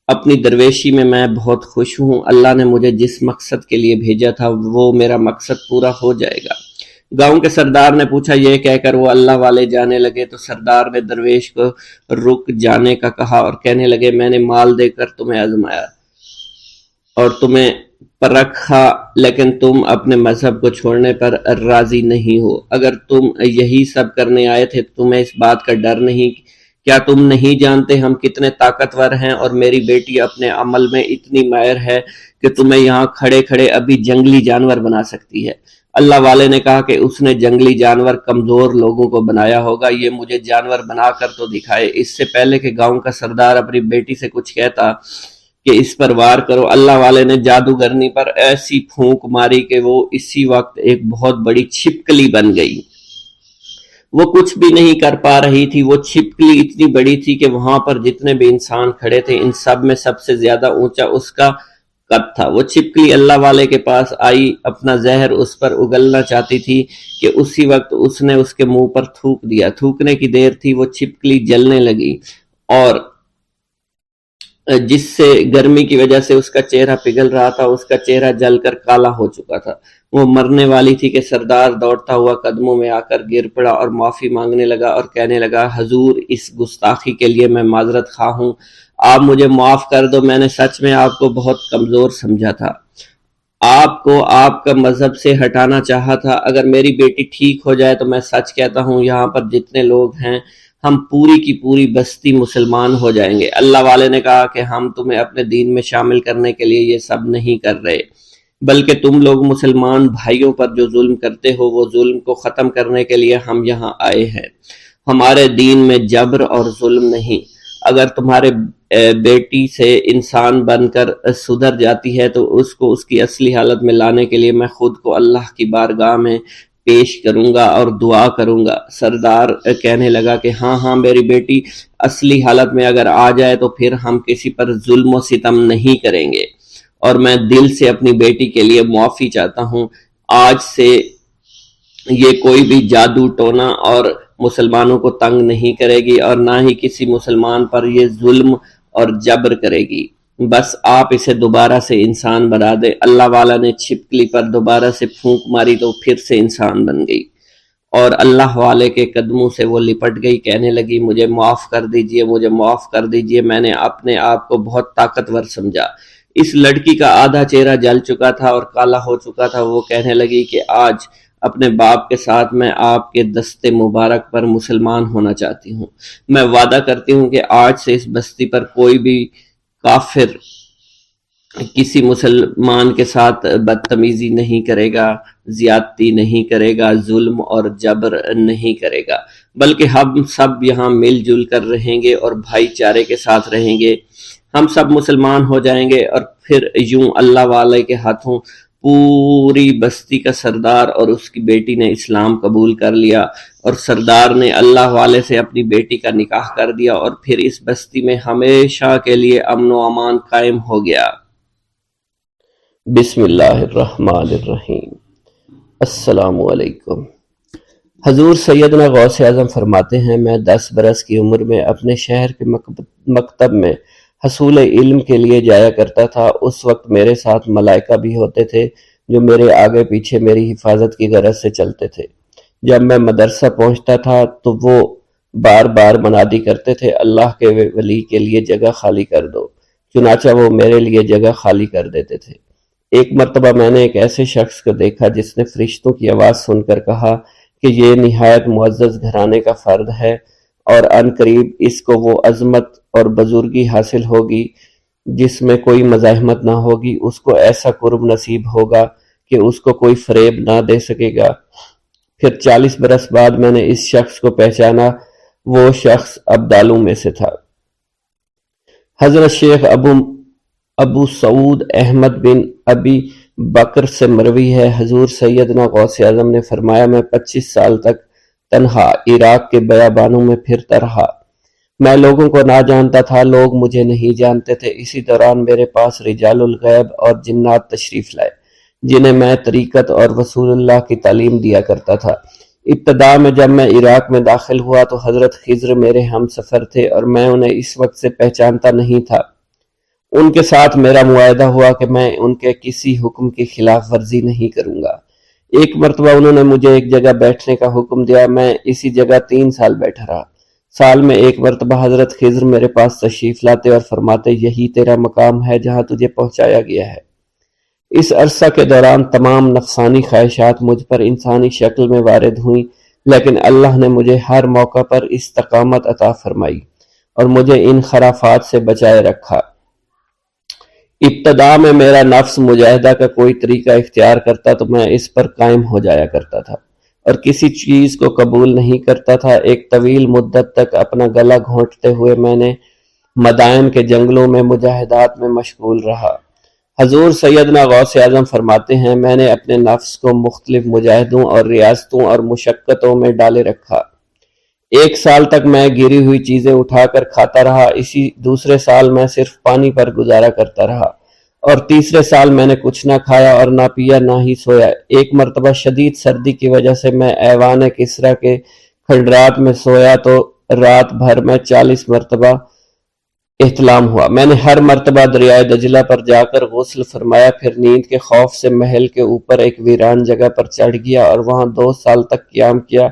اپنی درویشی میں بہت خوش ہوں۔ اللہ نے مجھے جس مقصد کے لیے بھیجا تھا وہ میرا مقصد پورا ہو جائے گا۔ گاؤں کے سردار نے پوچھا یہ کہہ کر وہ اللہ والے جانے لگے تو سردار نے درویش کو رک جانے کا کہا اور کہنے لگے میں نے مال دے کر تمہیں آزمایا اور تمہیں پرکھا، لیکن تم اپنے مذہب کو چھوڑنے پر راضی نہیں ہو۔ اگر تم یہی سب کرنے آئے تھے تمہیں اس بات کا ڈر نہیں؟ کیا تم نہیں جانتے ہم کتنے طاقتور ہیں اور میری بیٹی اپنے عمل میں اتنی ماہر ہے کہ تمہیں یہاں کھڑے کھڑے ابھی جنگلی جانور بنا سکتی ہے۔ اللہ والے نے کہا کہ اس نے جنگلی جانور کمزور لوگوں کو بنایا ہوگا، یہ مجھے جانور بنا کر تو دکھائے۔ اس سے پہلے کہ گاؤں کا سردار اپنی بیٹی سے کچھ کہتا کہ اس پر وار کرو، اللہ والے نے جادوگرنی پر ایسی پھونک ماری کہ وہ اسی وقت ایک بہت بڑی چھپکلی بن گئی۔ وہ کچھ بھی نہیں کر پا رہی تھی، وہ چھپکلی اتنی بڑی تھی کہ وہاں پر جتنے بھی انسان کھڑے تھے ان سب میں سب سے زیادہ اونچا اس کا قد تھا۔ وہ چھپکلی اللہ والے کے پاس آئی، اپنا زہر اس پر اگلنا چاہتی تھی کہ اسی وقت اس نے اس کے منہ پر تھوک دیا۔ تھوکنے کی دیر تھی، وہ چھپکلی جلنے لگی اور جس سے گرمی کی وجہ سے اس کا چہرہ پگھل رہا تھا، اس کا چہرہ جل کر کالا ہو چکا تھا۔ وہ مرنے والی تھی کہ سردار دوڑتا ہوا قدموں میں آ کر گر پڑا اور معافی مانگنے لگا اور کہنے لگا، حضور اس گستاخی کے لیے میں معذرت خواہ ہوں، آپ مجھے معاف کر دو، میں نے سچ میں آپ کو بہت کمزور سمجھا تھا، آپ کو آپ کا مذہب سے ہٹانا چاہا تھا۔ اگر میری بیٹی ٹھیک ہو جائے تو میں سچ کہتا ہوں یہاں پر جتنے لوگ ہیں ہم پوری کی پوری بستی مسلمان ہو جائیں گے۔ اللہ والے نے کہا کہ ہم تمہیں اپنے دین میں شامل کرنے کے لیے یہ سب نہیں کر رہے، بلکہ تم لوگ مسلمان بھائیوں پر جو ظلم کرتے ہو وہ ظلم کو ختم کرنے کے لیے ہم یہاں آئے ہیں۔ ہمارے دین میں جبر اور ظلم نہیں۔ اگر تمہارے بیٹی سے انسان بن کر سدھر جاتی ہے تو اس کو اس کی اصلی حالت میں لانے کے لیے میں خود کو اللہ کی بارگاہ میں پیش کروں گا اور دعا کروں گا۔ سردار کہنے لگا کہ ہاں میری بیٹی اصلی حالت میں اگر آ جائے تو پھر ہم کسی پر ظلم و ستم نہیں کریں گے، اور میں دل سے اپنی بیٹی کے لیے معافی چاہتا ہوں۔ آج سے یہ کوئی بھی جادو ٹونا اور مسلمانوں کو تنگ نہیں کرے گی اور نہ ہی کسی مسلمان پر یہ ظلم اور جبر کرے گی، بس آپ اسے دوبارہ سے انسان بنا دے۔ اللہ والا نے چھپکلی پر دوبارہ سے پھونک ماری تو پھر سے انسان بن گئی اور اللہ والے کے قدموں سے وہ لپٹ گئی، کہنے لگی، مجھے معاف کر دیجئے، مجھے معاف کر دیجئے، میں نے اپنے آپ کو بہت طاقتور سمجھا۔ اس لڑکی کا آدھا چہرہ جل چکا تھا اور کالا ہو چکا تھا۔ وہ کہنے لگی کہ آج اپنے باپ کے ساتھ میں آپ کے دست مبارک پر مسلمان ہونا چاہتی ہوں۔ میں وعدہ کرتی ہوں کہ آج سے اس بستی پر کوئی بھی کافر کسی مسلمان کے ساتھ بدتمیزی نہیں کرے گا، زیادتی نہیں کرے گا، ظلم اور جبر نہیں کرے گا، بلکہ ہم سب یہاں مل جل کر رہیں گے اور بھائی چارے کے ساتھ رہیں گے۔ ہم سب مسلمان ہو جائیں گے اور پھر یوں اللہ والے کے ہاتھوں پوری بستی کا سردار اور اس کی بیٹی نے اسلام قبول کر لیا اور سردار نے اللہ والے سے اپنی بیٹی کا نکاح کر دیا اور پھر اس بستی میں ہمیشہ کے لیے امن و امان قائم ہو گیا۔ بسم اللہ الرحمن الرحیم۔ السلام علیکم۔ حضور سیدنا غوث اعظم فرماتے ہیں، میں 10 برس کی عمر میں اپنے شہر کے مکتب میں حصول علم کے لیے جایا کرتا تھا۔ اس وقت میرے ساتھ ملائکہ بھی ہوتے تھے جو میرے آگے پیچھے میری حفاظت کی غرض سے چلتے تھے۔ جب میں مدرسہ پہنچتا تھا تو وہ بار بار منادی کرتے تھے، اللہ کے ولی کے لیے جگہ خالی کر دو، چنانچہ وہ میرے لیے جگہ خالی کر دیتے تھے۔ ایک مرتبہ میں نے ایک ایسے شخص کو دیکھا جس نے فرشتوں کی آواز سن کر کہا کہ یہ نہایت معزز گھرانے کا فرد ہے اور عن قریب اس کو وہ عظمت اور بزرگی حاصل ہوگی جس میں کوئی مزاحمت نہ ہوگی، اس کو ایسا قرب نصیب ہوگا کہ اس کو کوئی فریب نہ دے سکے گا۔ پھر 40 برس بعد میں نے اس شخص کو پہچانا، وہ شخص ابدالوں میں سے تھا۔ حضرت شیخ ابو سعود احمد بن ابی بکر سے مروی ہے، حضور سیدنا غوث اعظم نے فرمایا، میں 25 سال تک تنہا عراق کے بیابانوں میں پھرتا رہا۔ میں لوگوں کو نہ جانتا تھا، لوگ مجھے نہیں جانتے تھے۔ اسی دوران میرے پاس رجال الغیب اور جنات تشریف لائے جنہیں میں طریقت اور رسول اللہ کی تعلیم دیا کرتا تھا۔ ابتدا میں جب میں عراق میں داخل ہوا تو حضرت خضر میرے ہم سفر تھے اور میں انہیں اس وقت سے پہچانتا نہیں تھا۔ ان کے ساتھ میرا معاہدہ ہوا کہ میں ان کے کسی حکم کی خلاف ورزی نہیں کروں گا۔ ایک مرتبہ انہوں نے مجھے ایک جگہ بیٹھنے کا حکم دیا، میں اسی جگہ 3 سال بیٹھا رہا۔ سال میں ایک مرتبہ حضرت خضر میرے پاس تشریف لاتے اور فرماتے، یہی تیرا مقام ہے جہاں تجھے پہنچایا گیا ہے۔ اس عرصہ کے دوران تمام نفسانی خواہشات مجھ پر انسانی شکل میں وارد ہوئیں، لیکن اللہ نے مجھے ہر موقع پر استقامت عطا فرمائی اور مجھے ان خرافات سے بچائے رکھا۔ ابتدا میں میرا نفس مجاہدہ کا کوئی طریقہ اختیار کرتا تو میں اس پر قائم ہو جایا کرتا تھا اور کسی چیز کو قبول نہیں کرتا تھا۔ ایک طویل مدت تک اپنا گلا گھونٹتے ہوئے میں نے مدائن کے جنگلوں میں مجاہدات میں مشغول رہا۔ حضور سیدنا غوث اعظم فرماتے ہیں، میں نے اپنے نفس کو مختلف مجاہدوں اور ریاستوں اور مشقتوں میں ڈالے رکھا۔ 1 سال تک میں گری ہوئی چیزیں اٹھا کر کھاتا رہا، اسی دوسرے سال میں صرف پانی پر گزارا کرتا رہا، اور تیسرے سال میں نے کچھ نہ کھایا اور نہ پیا نہ ہی سویا۔ ایک مرتبہ شدید سردی کی وجہ سے میں ایوان کسریٰ کے کھنڈرات میں سویا تو رات بھر میں 40 مرتبہ احتلام ہوا۔ میں نے ہر مرتبہ دریائے دجلہ پر جا کر غسل فرمایا، پھر نیند کے خوف سے محل کے اوپر ایک ویران جگہ پر چڑھ گیا اور وہاں 2 سال تک قیام کیا،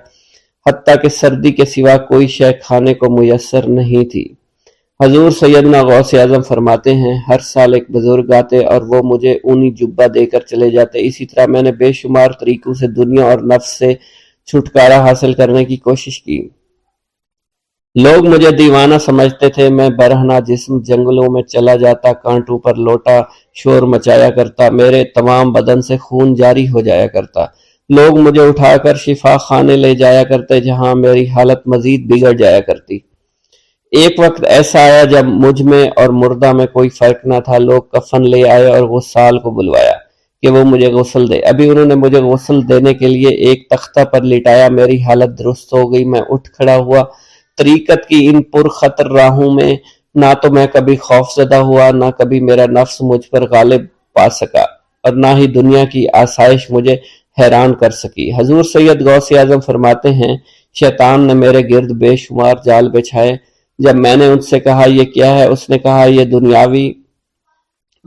حتیٰ کہ سردی کے سوا کوئی شے کھانے کو میسر نہیں تھی۔ حضور سیدنا غوث اعظم فرماتے ہیں، ہر سال ایک بزرگ آتے اور وہ مجھے اونی جبہ دے کر چلے جاتے۔ اسی طرح میں نے بے شمار طریقوں سے دنیا اور نفس سے چھٹکارا حاصل کرنے کی کوشش کی۔ لوگ مجھے دیوانہ سمجھتے تھے۔ میں برہنہ جسم جنگلوں میں چلا جاتا، کانٹوں پر لوٹا شور مچایا کرتا، میرے تمام بدن سے خون جاری ہو جایا کرتا۔ لوگ مجھے اٹھا کر شفا خانے لے جایا کرتے، جہاں میری حالت مزید بگڑ جایا کرتی۔ ایک وقت ایسا آیا جب مجھ میں اور مردہ میں کوئی فرق نہ تھا۔ لوگ کفن لے آئے اور غسال کو بلوایا کہ وہ مجھے غسل دے۔ ابھی انہوں نے مجھے غسل دینے کے لیے ایک تختہ پر لٹایا، میری حالت درست ہو گئی، میں اٹھ کھڑا ہوا۔ طریقت کی ان پرخطر راہوں میں نہ تو میں کبھی خوف زدہ ہوا، نہ کبھی میرا نفس مجھ پر غالب پا سکا، اور نہ ہی دنیا کی آسائش مجھے حیران کر سکی۔ حضور سید غوث اعظم فرماتے ہیں، شیطان نے میرے گرد بے شمار جال بچھائے۔ جب میں نے ان سے کہا یہ کیا ہے، اس نے کہا یہ دنیاوی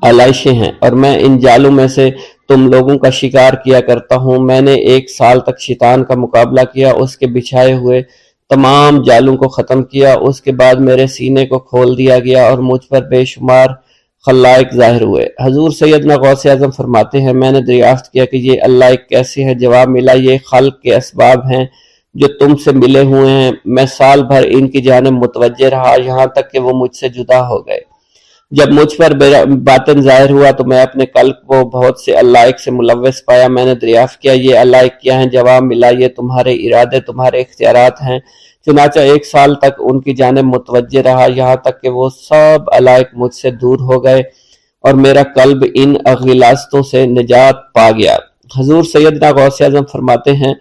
آلائشیں ہیں، اور میں ان جالوں میں سے تم لوگوں کا شکار کیا کرتا ہوں۔ میں نے 1 سال تک شیطان کا مقابلہ کیا، اس کے بچھائے ہوئے تمام جالوں کو ختم کیا۔ اس کے بعد میرے سینے کو کھول دیا گیا اور مجھ پر بے شمار خلائق ظاہر ہوئے۔ حضور سیدنا غوث اعظم فرماتے ہیں، میں نے دریافت کیا کہ یہ اللہ ایک کیسے ہے؟ جواب ملا، یہ خلق کے اسباب ہیں جو تم سے ملے ہوئے ہیں۔ میں سال بھر ان کی جانب متوجہ رہا، یہاں تک کہ وہ مجھ سے جدا ہو گئے۔ جب مجھ پر باطن ظاہر ہوا تو میں اپنے قلب کو بہت سے علائق سے ملوث پایا۔ میں نے دریافت کیا یہ علائق کیا ہیں؟ جواب ملا، یہ تمہارے ارادے، تمہارے اختیارات ہیں۔ چنانچہ 1 سال تک ان کی جانب متوجہ رہا، یہاں تک کہ وہ سب علائق مجھ سے دور ہو گئے اور میرا قلب ان غلاظتوں سے نجات پا گیا۔ حضور سیدنا غوث اعظم فرماتے ہیں،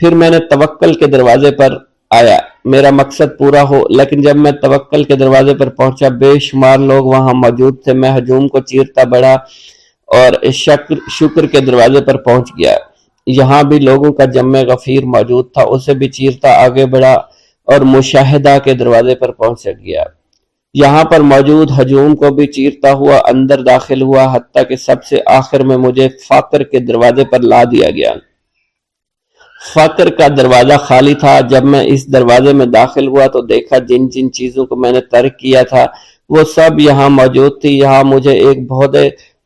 پھر میں نے توکل کے دروازے پر آیا، میرا مقصد پورا ہو، لیکن جب میں توکل کے دروازے پر پہنچا، بے شمار لوگ وہاں موجود تھے۔ میں ہجوم کو چیرتا بڑھا اور شکر کے دروازے پر پہنچ گیا، یہاں بھی لوگوں کا جمع غفیر موجود تھا، اسے بھی چیرتا آگے بڑھا اور مشاہدہ کے دروازے پر پہنچ گیا، یہاں پر موجود ہجوم کو بھی چیرتا ہوا اندر داخل ہوا، حتیٰ کہ سب سے آخر میں مجھے فقر کے دروازے پر لا دیا گیا۔ فقر کا دروازہ خالی تھا۔ جب میں اس دروازے میں داخل ہوا تو دیکھا جن جن چیزوں کو میں نے ترک کیا تھا وہ سب یہاں موجود تھی۔ یہاں مجھے ایک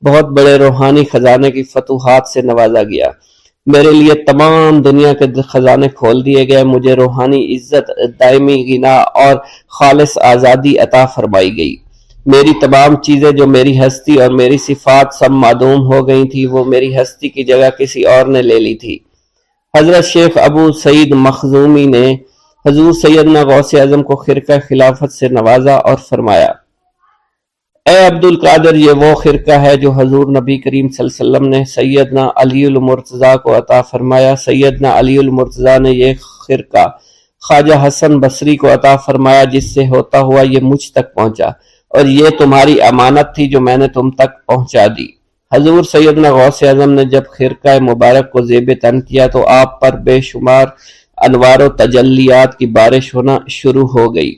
بہت بڑے روحانی خزانے کی فتوحات سے نوازا گیا، میرے لیے تمام دنیا کے خزانے کھول دیے گئے، مجھے روحانی عزت، دائمی غنا اور خالص آزادی عطا فرمائی گئی۔ میری تمام چیزیں جو میری ہستی اور میری صفات سب معدوم ہو گئی تھی، وہ میری ہستی کی جگہ کسی اور نے لے لی تھی۔ حضرت شیخ ابو سعید مخزومی نے حضور سیدنا غوث اعظم کو خرقہ خلافت سے نوازا اور فرمایا، اے عبد القادر، یہ وہ خرقہ ہے جو حضور نبی کریم صلی اللہ علیہ وسلم نے سیدنا علی المرتضیٰ کو عطا فرمایا۔ سیدنا علی المرتضیٰ نے یہ خرقہ خواجہ حسن بصری کو عطا فرمایا، جس سے ہوتا ہوا یہ مجھ تک پہنچا، اور یہ تمہاری امانت تھی جو میں نے تم تک پہنچا دی۔ حضور سیدنا غوث اعظم نے جب خرقہ مبارک کو زیب تن کیا تو آپ پر بے شمار انوار و تجلیات کی بارش ہونا شروع ہو گئی۔